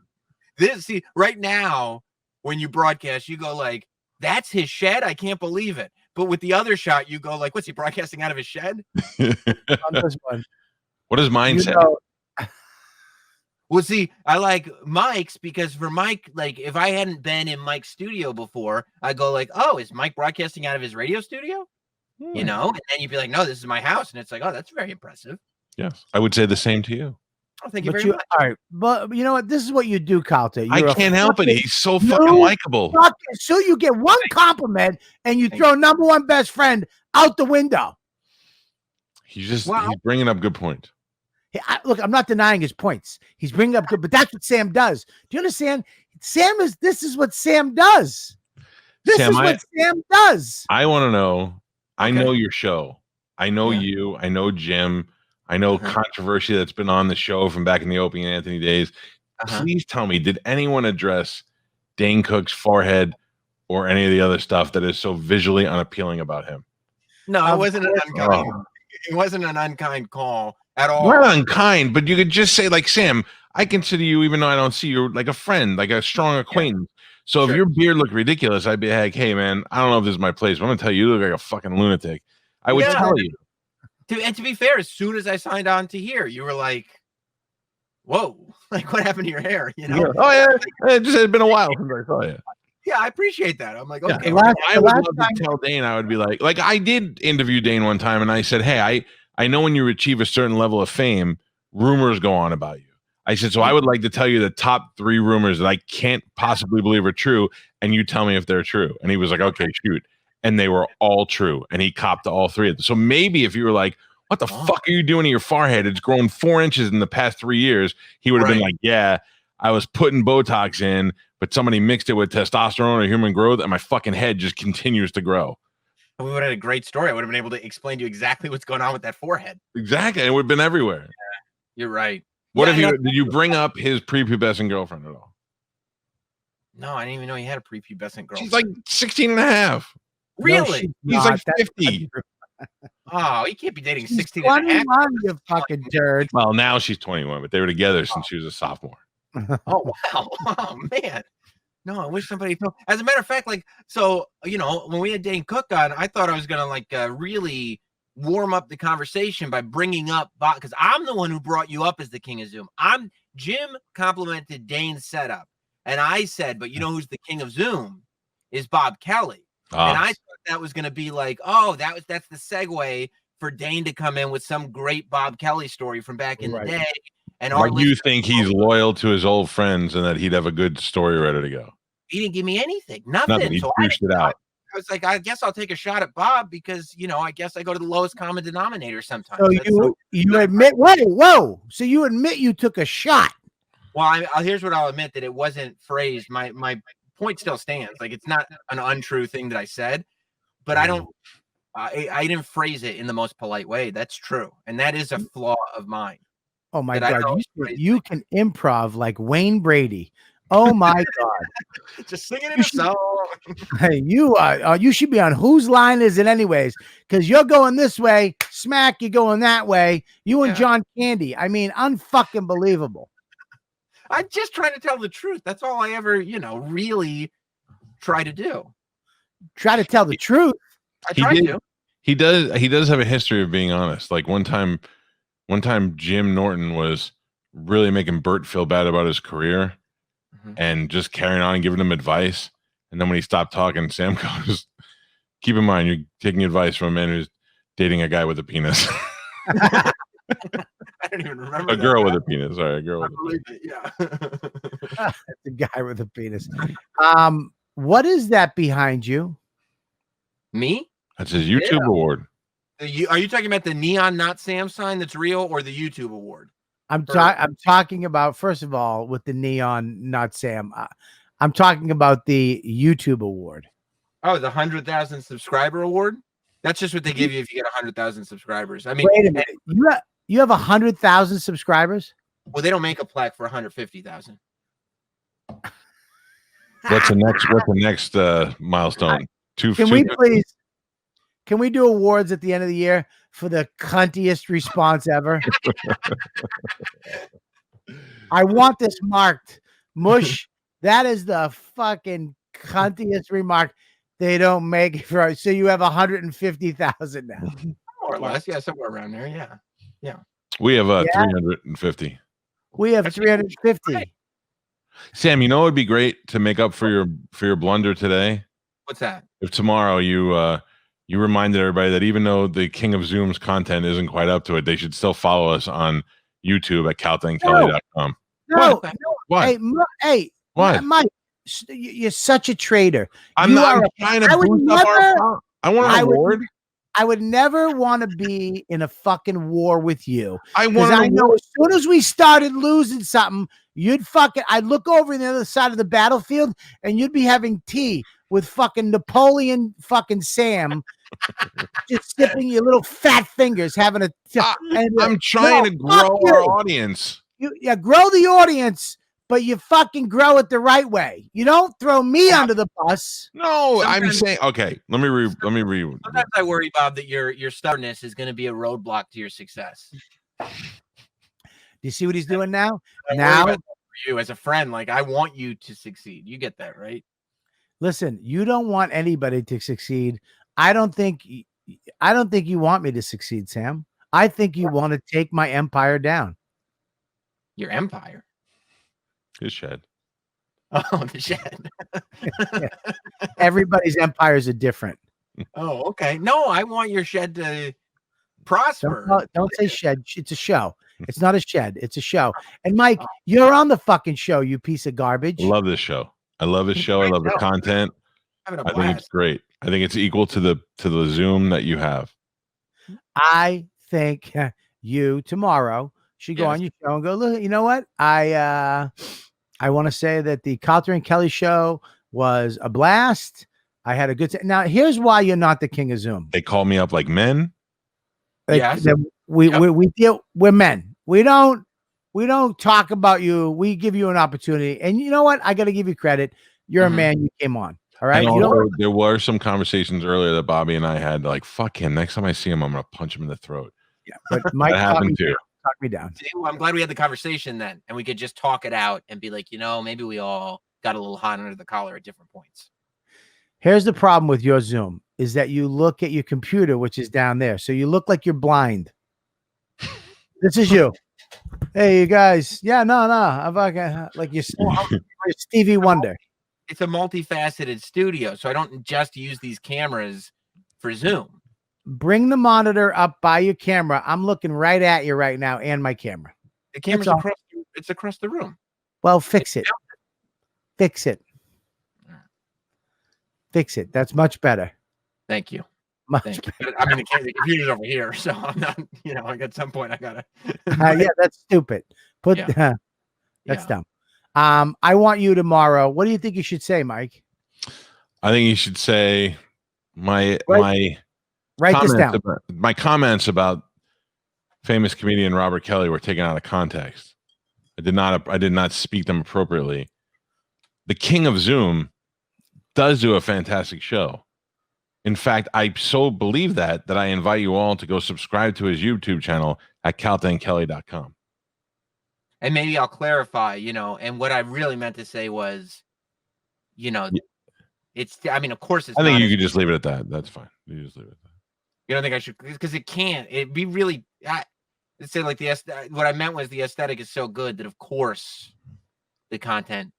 see, right now, when you broadcast, you go like, that's his shed. I can't believe it. But with the other shot, you go like, what's he broadcasting out of his shed? On this one. What does mine You say? know, Well, see, I like Mike's because for Mike, like if I hadn't been in Mike's studio before, I go like, oh, is Mike broadcasting out of his radio studio? You know, and then you'd be like, no, this is my house. And it's like, oh, that's very impressive. Yes, I would say the same to you. Oh, thank you but very much. all right, but you know what? This is what you do, Calta. I You're a can't help it. fucking- He's so fucking likable. So you get one compliment and you Thank throw number one best friend out the window. He's Wow. he's bringing up good points. Look, I'm not denying his points. He's bringing up good, but that's what Sam does. Do you understand? This is what Sam does. This Sam, is what Sam does. I want to know. I Okay. know your show. I know Yeah. you. I know Jim. I know controversy that's been on the show from back in the Opie and Anthony days. Please tell me, did anyone address Dane Cook's forehead or any of the other stuff that is so visually unappealing about him? No, it Of wasn't an course unkind. not. It wasn't an unkind call at all. Not unkind, but you could just say, like, Sam, I consider you, even though I don't see you, like a friend, like a strong acquaintance. So Sure. if your beard looked ridiculous, I'd be like, hey, man, I don't know if this is my place, but I'm going to tell you, you look like a fucking lunatic. I would Yeah. tell you. And to be fair, as soon as I signed on to here, you were like, whoa, like what happened to your hair? You know? Oh, yeah. It just had been a while since I saw you. Yeah, I appreciate that. I'm like, Yeah. okay. I would love to tell Dane. I would be like I did interview Dane one time, and I said, "Hey, I know when you achieve a certain level of fame, rumors go on about you." I said, "So I would like to tell you the top 3 rumors that I can't possibly believe are true, and you tell me if they're true." And he was like, "Okay, shoot," and they were all true, and he copped to all 3 of them. So maybe if you were like, "What the fuck are you doing to your forehead? It's grown 4 inches in the past 3 years," he would have been like, "Yeah, I was putting Botox in, but somebody mixed it with testosterone or human growth, and my fucking head just continues to grow." We would have had a great story. I would have been able to explain to you exactly what's going on with that forehead. Exactly. It would have been everywhere. You're right. What Yeah, if you I know- did you bring up his prepubescent girlfriend at all? No, I didn't even know he had a prepubescent girl. She's like 16 and a half. really? He's like 50. Oh, he can't be dating She's 16 and a half. 21, you fucking turd. Well, now she's 21, but they were together since she was a sophomore. Oh, wow. Oh, man. No, I wish somebody told. As a matter of fact, like, so, you know, when we had Dane Cook on, I thought I was going to, like, really warm up the conversation by bringing up Bob, because I'm the one who brought you up as the king of Zoom. Jim complimented Dane's setup. And I said, but you know who's the king of Zoom is Bob Kelly. And I thought that was going to be like, oh, that's the segue for Dane to come in with some great Bob Kelly story from back in the day. And Like you think he's loyal to his old friends and that he'd have a good story ready to go. He didn't give me anything, nothing. He So I juiced it out. was like, I guess I'll take a shot at Bob because, you know, I guess I go to the lowest common denominator sometimes. So you admit, whoa. So you admit you took a shot. Well, here's what I'll admit, that it wasn't phrased. My point still stands. Like, it's not an untrue thing that I said, but I don't. I didn't phrase it in the most polite way. That's true, and that is a flaw of mine. Oh my that I God, don't you can improv like Wayne Brady. Oh my God, Just singing in a song. hey, you should be on Whose Line Is It Anyways? Because you're going this way, smack, you're going that way. You and Yeah. John Candy. I mean, unfucking believable. I'm just trying to tell the truth. That's all I ever, really try to do. Try to tell the truth. I try to. He does have a history of being honest. Like one time Jim Norton was really making Bert feel bad about his career and just carrying on and giving him advice. And then when he stopped talking, Sam goes, "Keep in mind, you're taking advice from a man who's dating a guy with a penis." I don't even remember. A girl with a penis. Sorry, a girl with a penis. Yeah. the guy with the penis. What is that behind you? Me? That's his YouTube award. Are you talking about the neon not Sam sign that's real or the YouTube award? I'm talking about, first of all, with the neon, not Sam. I'm talking about the YouTube award. Oh, the 100,000 subscriber award? That's just what they give you if you get 100,000 subscribers. I mean, wait a minute. You have 100,000 subscribers? Well, they don't make a plaque for 150,000. What's the next milestone? Can we do awards at the end of the year for the cuntiest response ever? I want this marked. Mush, that is the fucking cuntiest remark. They don't make it for, so you have 150,000 now. More or less. Yeah, somewhere around there. Yeah. Yeah. We have 350. We have 350. Sam, you know it would be great to make up for your blunder today. What's that? If tomorrow you reminded everybody that even though the King of Zoom's content isn't quite up to it, they should still follow us on YouTube at caltaandkelly.com. No. What? Hey, what? Mike, you're such a traitor. I'm trying to boost up our. I want an award. I would never want to be in a fucking war with you. I know as soon as we started losing something, I'd look over on the other side of the battlefield and you'd be having tea with fucking Napoleon fucking Sam, just sipping your little fat fingers, having a. I'm trying to grow our audience. Grow the audience, but you fucking grow it the right way. You don't throw me under the bus. No, I'm saying, okay, let me read. Sometimes I worry, Bob, that your stubbornness is going to be a roadblock to your success. Do you see what he's doing now? Now, for you as a friend, like I want you to succeed. You get that, right? Listen, you don't want anybody to succeed. I don't think you want me to succeed, Sam. I think you want to take my empire down. Your empire? His shed. Oh, the shed. Yeah. Everybody's empires are different. Oh, okay. No, I want your shed to prosper. Don't say shed. It's a show. It's not a shed. It's a show. And Mike, you're on the fucking show, you piece of garbage. I love this show. I love this show. I love the content. I think it's great. I think it's equal to the Zoom that you have. I think you tomorrow should go on your show and go, look, you know what? I want to say that the Calta and Kelly show was a blast. I had a good time. Now, here's why you're not the king of Zoom. They call me up like men. Yes. We're men. We don't talk about you. We give you an opportunity. And you know what? I got to give you credit. You're a man. You came on. All right. There were some conversations earlier that Bobby and I had, like, fuck him. Next time I see him, I'm going to punch him in the throat. Yeah. But Mike, that happened too. Talk me down. See, well, I'm glad we had the conversation then, and we could just talk it out and be like, maybe we all got a little hot under the collar at different points. Here's the problem with your Zoom is that you look at your computer, which is down there. So you look like you're blind. This is you. Hey, you guys. Yeah, no. I'm like you're Stevie Wonder. It's a multifaceted studio, so I don't just use these cameras for Zoom. Bring the monitor up by your camera. I'm looking right at you right now and my camera. The camera's across the room. Well, fix it. Fix it. Fix it. That's much better. Thank you. Much better. I mean, the computer's over here, so I'm not, like at some point I gotta. Yeah, that's stupid. That's dumb. I want you tomorrow. What do you think you should say, Mike? I think you should say write this down. My comments about famous comedian Robert Kelly were taken out of context. I did not speak them appropriately. The King of Zoom does do a fantastic show. In fact, I so believe that I invite you all to go subscribe to his YouTube channel at caltaandkelly.com. And maybe I'll clarify, and what I really meant to say was, it's, of course it's I think you could just leave it at that. That's fine. You just leave it at that. You don't think I should, because it can't. It'd be really, let's say like what I meant was the aesthetic is so good that of course the content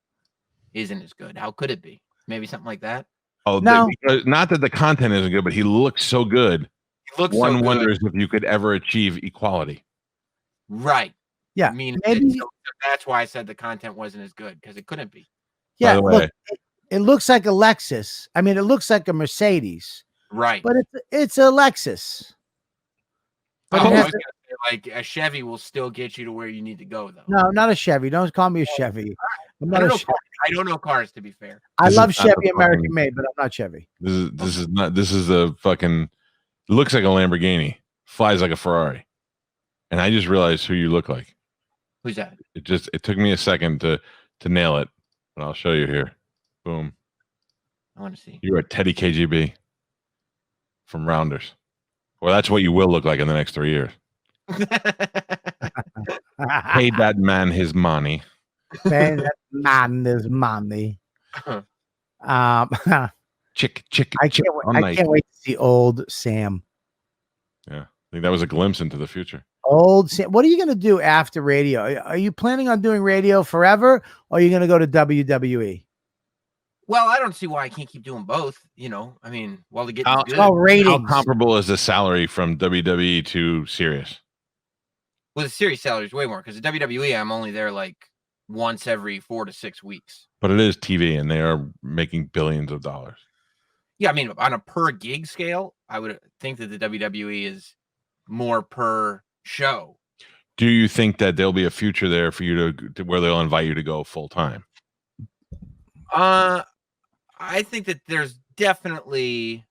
isn't as good. How could it be? Maybe something like that. Oh, no. Not that the content isn't good, but he looks so good. One wonders if you could ever achieve equality. Right. Yeah, mean, maybe. so that's why I said the content wasn't as good because it couldn't be. Yeah, the way- look, it looks like a Lexus. I mean, it looks like a Mercedes, Right. but it's a Lexus. But Oh, it I has was gonna say, like a Chevy will still get you to where you need to go, though. no, not a Chevy. Don't call me a Chevy. I'm I not don't a know. Chevy. I don't know cars, to be fair. I This is love not the Chevy American fucking- made, but I'm not Chevy. This is not. This is a fucking. Looks like a Lamborghini. Flies like a Ferrari. And I just realized who you look like. Who's that? It took me a second to nail it, but I'll show you here. Boom. I want to see. You are Teddy KGB from Rounders. Well, that's what you will look like in the next 3 years. Pay that man his money. Man, that man is money. Um, Chick. I chick can't. all I night. can't wait to see old Sam. Yeah, I think that was a glimpse into the future. Old Sam. What are you going to do after radio? Are you planning on doing radio forever, or are you going to go to WWE? Well, I don't see why I can't keep doing both. You know, I mean, while the getting's good. Oh, ratings. How comparable is the salary from WWE to Sirius? Well, the series salary is way more because the WWE, I'm only there like once every 4 to 6 weeks. But it is TV, and they are making billions of dollars. Yeah, I mean, on a per gig scale, I would think that the WWE is more per show. Do you think that there'll be a future there for you to where they'll invite you to go full time? I think that there's definitely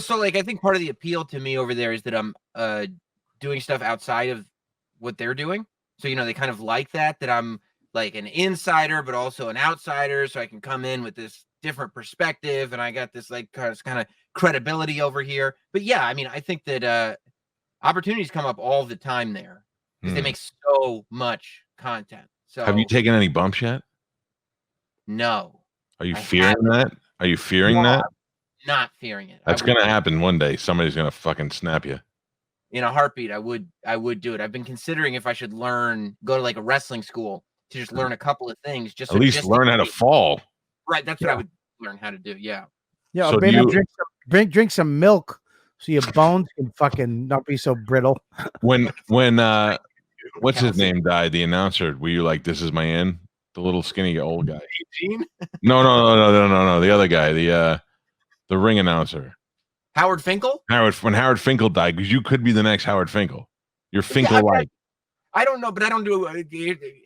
so like I think part of the appeal to me over there is that I'm doing stuff outside of what they're doing. So they kind of like that I'm like an insider, but also an outsider. So I can come in with this different perspective, and I got this like kind of credibility over here. But yeah, I mean, I think that opportunities come up all the time there because they make so much content. So Have you taken any bumps yet? No. Are you I fearing haven't. that? Are you fearing No, that? Not fearing it. That's gonna happen one day. Somebody's gonna fucking snap you. In a heartbeat. I would do it. I've been considering if I should go to like a wrestling school to just learn a couple of things. Just At least learn how to fall. Right. That's what I would learn how to do. Yeah. Yeah, So or maybe do drink some milk so your bones can fucking not be so brittle. When what's his name died? The announcer. Were you like, "This is my end"? The little skinny old guy. Gene? No. The other guy. The ring announcer. Howard Finkel? When Howard Finkel died, because you could be the next Howard Finkel. You're Finkel-like. I don't know, but I don't do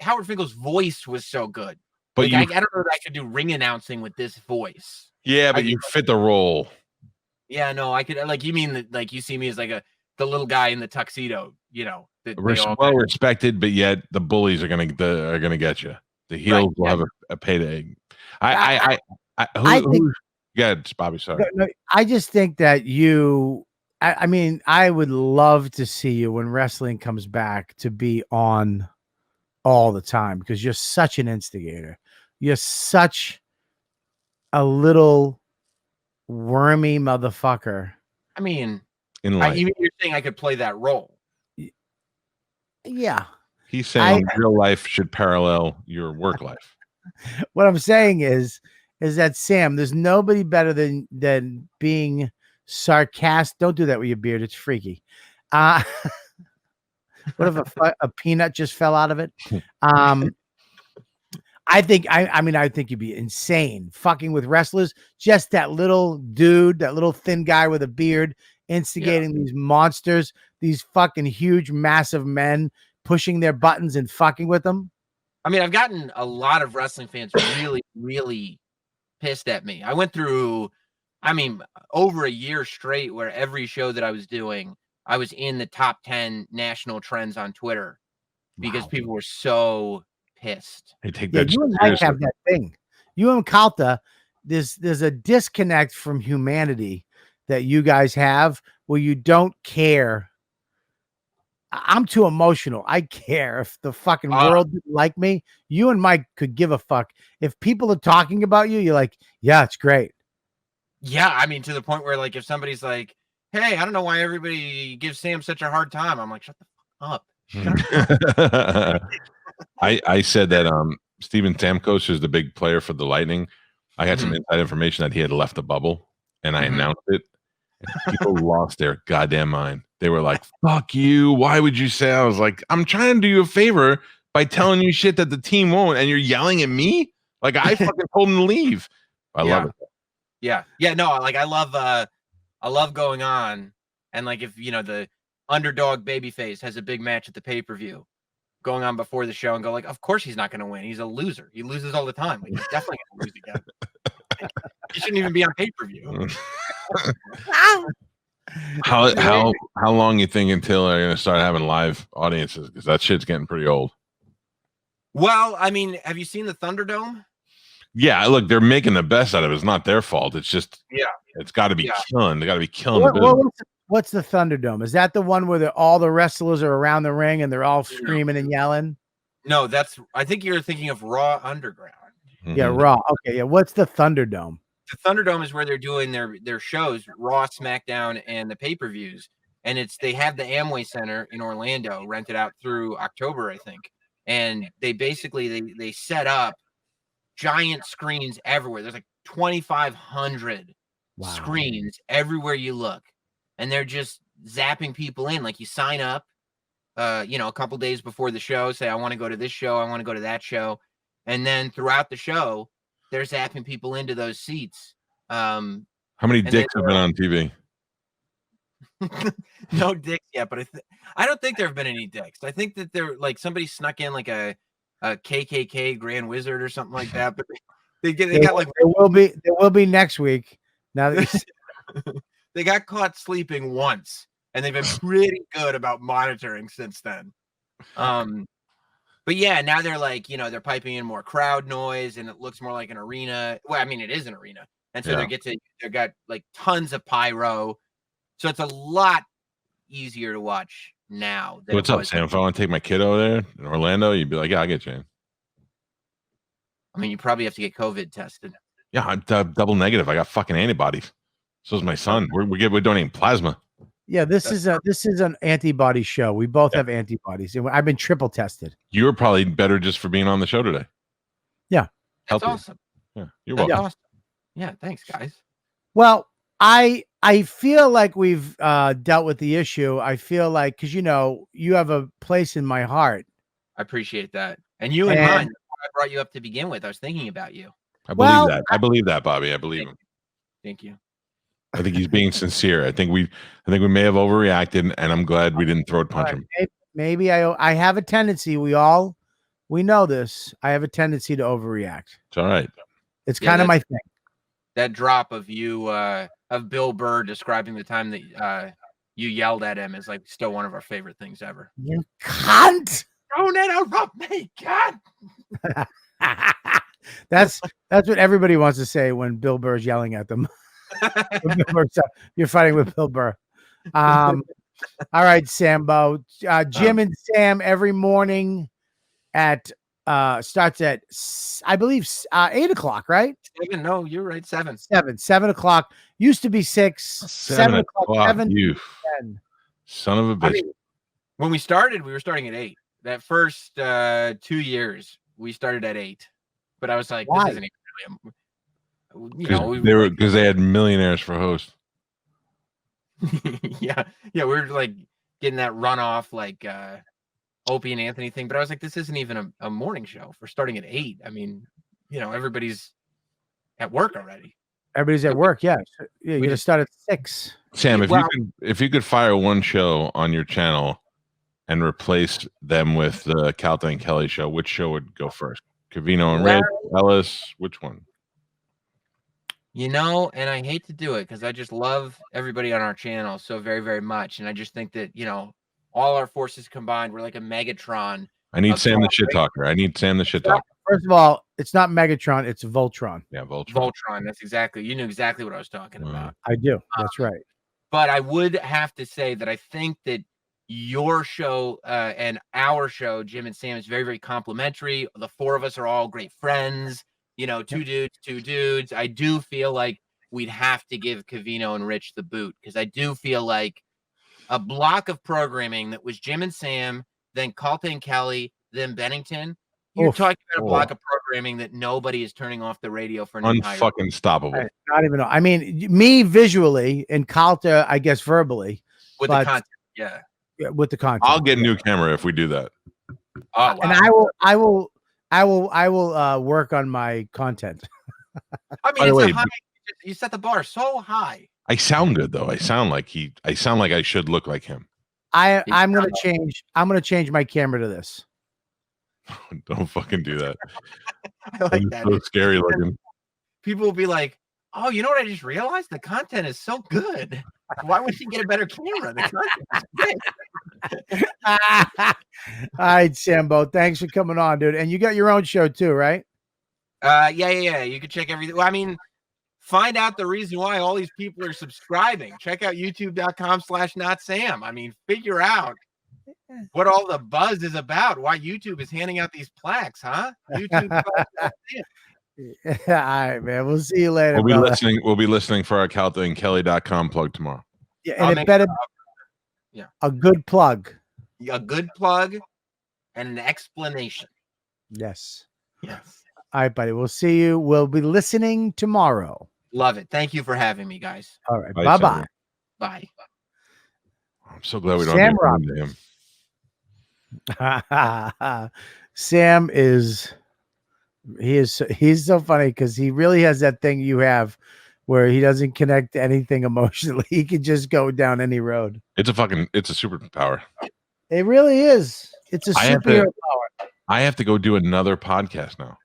Howard Finkel's voice was so good. But like, I don't know that I could do ring announcing with this voice. Yeah, but you fit the role. Yeah, no, I could like you mean that like you see me as like the little guy in the tuxedo, Well respected, but yet the bullies are gonna get you. The heels will have a payday. I think. Yeah, it's Bobby. Sorry. No, I just think that I mean, I would love to see you when wrestling comes back to be on all the time because you're such an instigator. You're such a little wormy motherfucker. I mean, in life. You're saying I could play that role? Yeah. He's saying real life should parallel your work life. What I'm saying is that Sam, there's nobody better than being sarcastic. Don't do that with your beard; it's freaky. What if a peanut just fell out of it? I think you'd be insane fucking with wrestlers. Just that little dude, that little thin guy with a beard, instigating these monsters, these fucking huge, massive men pushing their buttons and fucking with them. I mean, I've gotten a lot of wrestling fans really, really pissed at me. I went through, over a year straight where every show that I was doing, I was in the top 10 national trends on Twitter because people were so pissed. They take that. You and Mike have that thing. You and Calta, there's a disconnect from humanity that you guys have where you don't care. I'm too emotional. I care if the fucking world didn't like me. You and Mike could give a fuck. If people are talking about you, you're like, yeah, it's great. Yeah, I mean, to the point where like if somebody's like, hey, I don't know why everybody gives Sam such a hard time. I'm like, shut the fuck up. I said that Steven Stamkos is the big player for the Lightning. I had some inside information that he had left the bubble, and I announced it. And people lost their goddamn mind. They were like, fuck you. Why would you say? I was like, I'm trying to do you a favor by telling you shit that the team won't, and you're yelling at me like I fucking told him to leave. I love it. Yeah. No, like I love going on, and like if the underdog babyface has a big match at the pay-per-view, going on before the show and go like, of course he's not going to win. He's a loser. He loses all the time. Like, he's definitely going to lose again. He shouldn't even be on pay-per-view. How long you think until they're going to start having live audiences? Because that shit's getting pretty old. Well, I mean, have you seen the Thunderdome? Yeah, look, they're making the best out of it. It's not their fault. It's just it's got to be killing. They got to be killing the business. What's the Thunderdome? Is that the one where all the wrestlers are around the ring and they're all screaming and yelling? No, I think you're thinking of Raw Underground. Yeah, Raw. Okay, yeah. What's the Thunderdome? The Thunderdome is where they're doing their shows, Raw, SmackDown, and the pay-per-views. And they have the Amway Center in Orlando rented out through October, I think. And they basically they set up giant screens everywhere. There's like 2,500 screens everywhere you look. And they're just zapping people in. Like you sign up, a couple days before the show, say, I want to go to this show. I want to go to that show. And then throughout the show, they're zapping people into those seats. How many dicks have been on TV? No dicks yet, but I don't think there have been any dicks. I think that they're like somebody snuck in like a KKK Grand Wizard or something like that. But they got like there will be next week. Now that they got caught sleeping once, and they've been pretty good about monitoring since then. But yeah, now they're like, they're piping in more crowd noise, and it looks more like an arena. Well, I mean, it is an arena, and so they got like tons of pyro, so it's a lot easier to watch now. What's up, Sam? If I want to take my kid over there in Orlando, you'd be like, yeah, I'll get you in. I mean, you probably have to get COVID tested. Yeah, I'm double negative. I got fucking antibodies. So is my son. We're donating plasma. Yeah, this is an antibody show. We both have antibodies. I've been triple tested. You were probably better just for being on the show today. Yeah, that's awesome. Yeah, you're welcome. Awesome. Yeah, thanks, guys. Well, I feel like we've dealt with the issue. I feel like because you have a place in my heart. I appreciate that, and you and mine. I brought you up to begin with. I was thinking about you. I believe that. I believe that, Bobby. I believe him. Thank you. I think he's being sincere. I think we may have overreacted, and I'm glad we didn't throat punch him. Maybe I have a tendency. We know this. I have a tendency to overreact. It's all right. It's kind of my thing. That drop of you of Bill Burr describing the time that you yelled at him is like still one of our favorite things ever. You cunt! Don't interrupt me, cunt! That's what everybody wants to say when Bill Burr's yelling at them. You're fighting with Bill Burr. All right, Sambo. Jim and Sam every morning at starts at I believe 8 o'clock, right? 7. No, you're right. 7. 7 o'clock. Used to be 6. 7 o'clock. 7 you 10. Son of a bitch. I mean, when we started, we were starting at 8. That first 2 years, we started at 8. But I was like, why? This isn't even really because they had millionaires for hosts. yeah, we were like getting that runoff like Opie and Anthony thing, but I was like, this isn't even a morning show for starting at 8. I mean, everybody's at work already. Everybody's at work, yeah. You're gonna start at 6. Sam, if you could fire one show on your channel and replace them with the Calta and Kelly show, which show would go first? Covino and Rich, Ellis, which one? And I hate to do it because I just love everybody on our channel so very, very much. And I just think that, all our forces combined, we're like a Megatron. I need Sam the shit talker. First of all, it's not Megatron, it's Voltron. Yeah, Voltron. Voltron, that's exactly. You knew exactly what I was talking about. I do. That's right. But I would have to say that I think that your show and our show, Jim and Sam, is very, very complimentary. The 4 of us are all great friends. 2 dudes. I do feel like we'd have to give Covino and Rich the boot because I do feel like a block of programming that was Jim and Sam, then Calta and Kelly, then Bennington. You're talking about a block of programming that nobody is turning off the radio for an entire unfucking stoppable. Not even. I mean, me visually and Calta, I guess verbally with the content. Yeah, with the content. I'll get a new camera if we do that. Oh, wow. And I will work on my content. I By mean, the it's way, a high. You set the bar so high. I sound good though. I sound like I should look like him. I'm gonna change my camera to this. Don't fucking do that. I like that. So scary looking. People will be like, "Oh, you know what I just realized? The content is so good. Why would you get a better camera? The content is great." All right, Sambo. Thanks for coming on, dude. And you got your own show too, right? Yeah. You can check everything. Well, I mean, find out the reason why all these people are subscribing. Check out youtube.com/notsam. I mean, figure out what all the buzz is about. Why YouTube is handing out these plaques, huh? YouTube. All right, man. We'll see you later. We'll be brother. listening. We'll be listening for our CaltaandKelly.com plug tomorrow. Yeah, I'll and it make- better Yeah. a good plug. A good plug and an explanation. Yes. Yes. All right, buddy. We'll see you. We'll be listening tomorrow. Love it. Thank you for having me, guys. All right. Bye, Bye-bye. Bye. I'm so glad we don't Sam have to him. Sam he's so funny because he really has that thing you have where he doesn't connect to anything emotionally. He can just go down any road. It's a superpower. It really is. It's a I have to- superhero power. I have to go do another podcast now.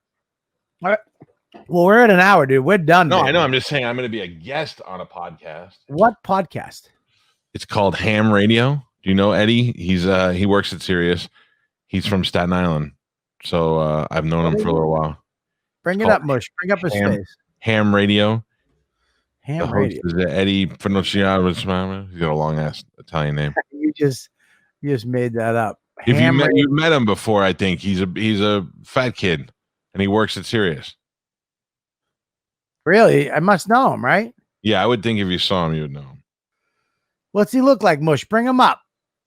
Well, we're at an hour, dude. We're done. No, baby. I know. I'm just saying I'm going to be a guest on a podcast. What podcast? It's called Ham Radio. Do you know Eddie? He works at Sirius. He's from Staten Island. So I've known him for a little while. Bring it called up, Mush. Bring up his Ham. face. Ham Radio. The Ham host radio. is Eddie Finocchiaro. He's got a long ass Italian name. You just made that up. If Ham radio. you've met him before, I think he's a fat kid and he works at Sirius. Really? I must know him, right? Yeah, I would think if you saw him, you would know him. What's he look like, Mush? Bring him up.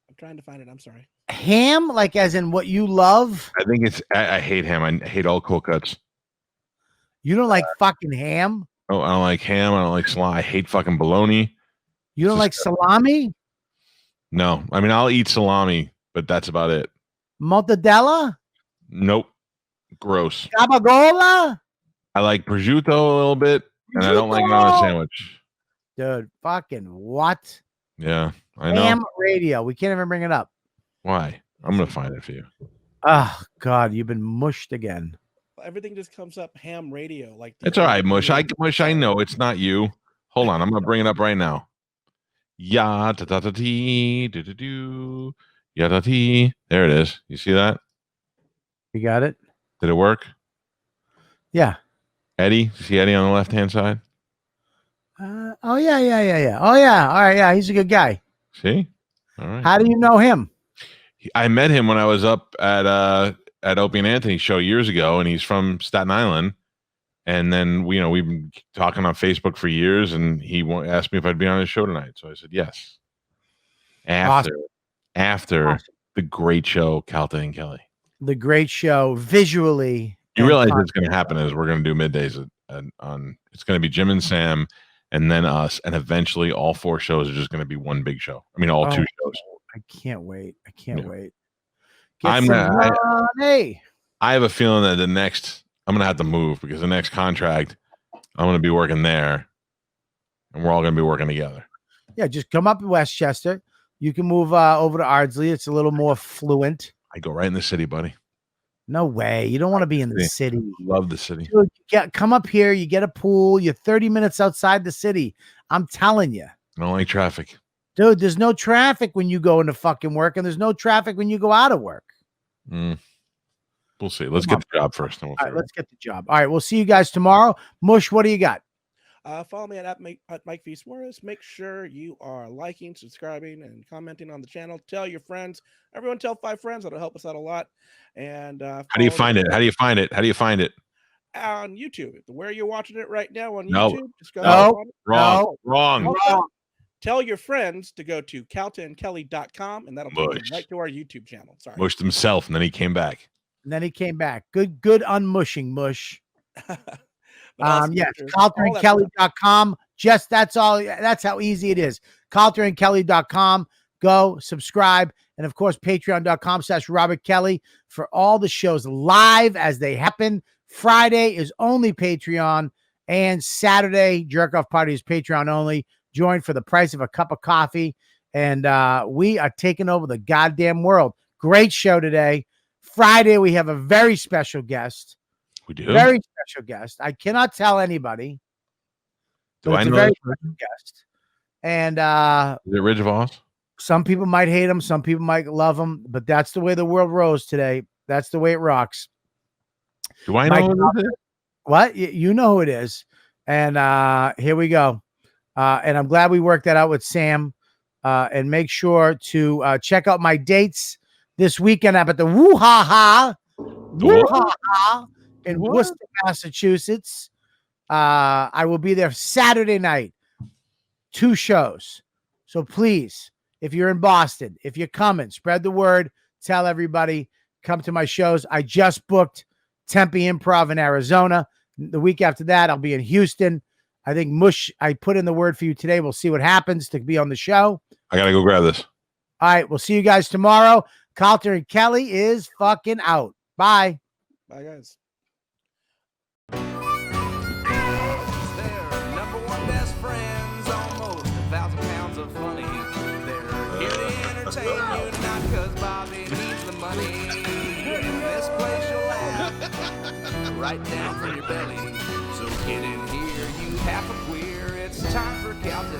I'm trying to find it. I'm sorry. Ham, like as in what you love. I think I hate ham. I hate all cold cuts. You don't like fucking ham. Oh, I don't like ham. I don't like salami. I hate fucking bologna. You don't like salami, No, I mean I'll eat salami, but that's about it. mortadella, Nope, gross. gabagola. I like prosciutto a little bit, and I don't like it on a sandwich. Dude, fucking what? Yeah, I know. Ham radio. We can't even bring it up. Why? I'm gonna find it for you. Oh God, you've been mushed again. Everything just comes up ham radio. Like It's all right, Mush. I know it's not you. Hold on, I'm gonna bring it up right now. Ya ta ta ta tee do do do ya ta tee. There it is. You see that? You got it? Did it work? Yeah. Eddie, see Eddie on the left hand side. Oh yeah. Oh yeah. All right. Yeah, he's a good guy. See? All right. How do you know him? I met him when I was up at Opie and Anthony's show years ago, and he's from Staten Island. And then we've been talking on Facebook for years, and he asked me if I'd be on his show tonight. So I said yes. After the great show, Calta and Kelly. The great show visually. You and realize con- what's going to happen is we're going to do middays on. It's going to be Jim and Sam, and then us, and eventually all 4 shows are just going to be one big show. I mean, all 2 shows. I can't wait. I can't Yeah. wait. I'm some gonna- money. I have a feeling that I'm going to have to move because the next contract, I'm going to be working there, and we're all going to be working together. Yeah, just come up to Westchester. You can move over to Ardsley. It's a little more fluent. I go right in the city, buddy. No way. You don't want to be in the city. Love the city. Dude, come up here. You get a pool. You're 30 minutes outside the city. I'm telling you. I don't like traffic. Dude, there's no traffic when you go into fucking work, and there's no traffic when you go out of work. We'll see. Let's Come get the job first. Then we'll All right, figure it let's get the job. All right, we'll see you guys tomorrow. Mush, what do you got? Follow me at Mike V. Suarez. Make sure you are liking, subscribing, and commenting on the channel. Tell your friends. Everyone tell 5 friends. That'll help us out a lot. And How do you find it? How do you find it? How do you find it? on YouTube. Where you're watching it right now on No. YouTube. Just go No. on it. Wrong. No. Wrong. Tell your friends to go to caltaandkelly.com, and that'll take them Mush. right to our YouTube channel. Sorry. Mushed himself, and then he came back. And then he came back. Good unmushing, Mush. But also Yes, pictures, all that stuff. CalterandKelly.com. Just that's all. That's how easy it is. CalterandKelly.com. Go subscribe And of course, patreon.com/Robert Kelly for all the shows live as they happen. Friday is only Patreon, and Saturday, Jerk Off Party is Patreon only. Join for the price of a cup of coffee. And we are taking over the goddamn world. Great show today. Friday, we have a very special guest. We do. Very special guest. I cannot tell anybody. Do but I it's know a very this special guest. And Is it Ridge Voss? some people might hate him, some people might love him, but that's the way the world rolls today. That's the way it rocks. Do I Mike know who it is? What? You know who it is. And here we go. And I'm glad we worked that out with Sam. And make sure to check out my dates this weekend up at the Woo-Ha-Ha in Worcester, Massachusetts. I will be there Saturday night. 2 shows. So please, if you're in Boston, if you're coming, spread the word. Tell everybody, come to my shows. I just booked Tempe Improv in Arizona. The week after that, I'll be in Houston. I think Mush, I put in the word for you today. We'll see what happens to be on the show. I got to go grab this. All right. We'll see you guys tomorrow. Calta and Kelly is fucking out. Bye. Bye, guys. They're number one best friends, almost 1,000 pounds of funny. They're here to entertain you, not because Bobby needs the money. In this place you'll laugh right down from your belly. So get in here, you half a queer. It's time for Calta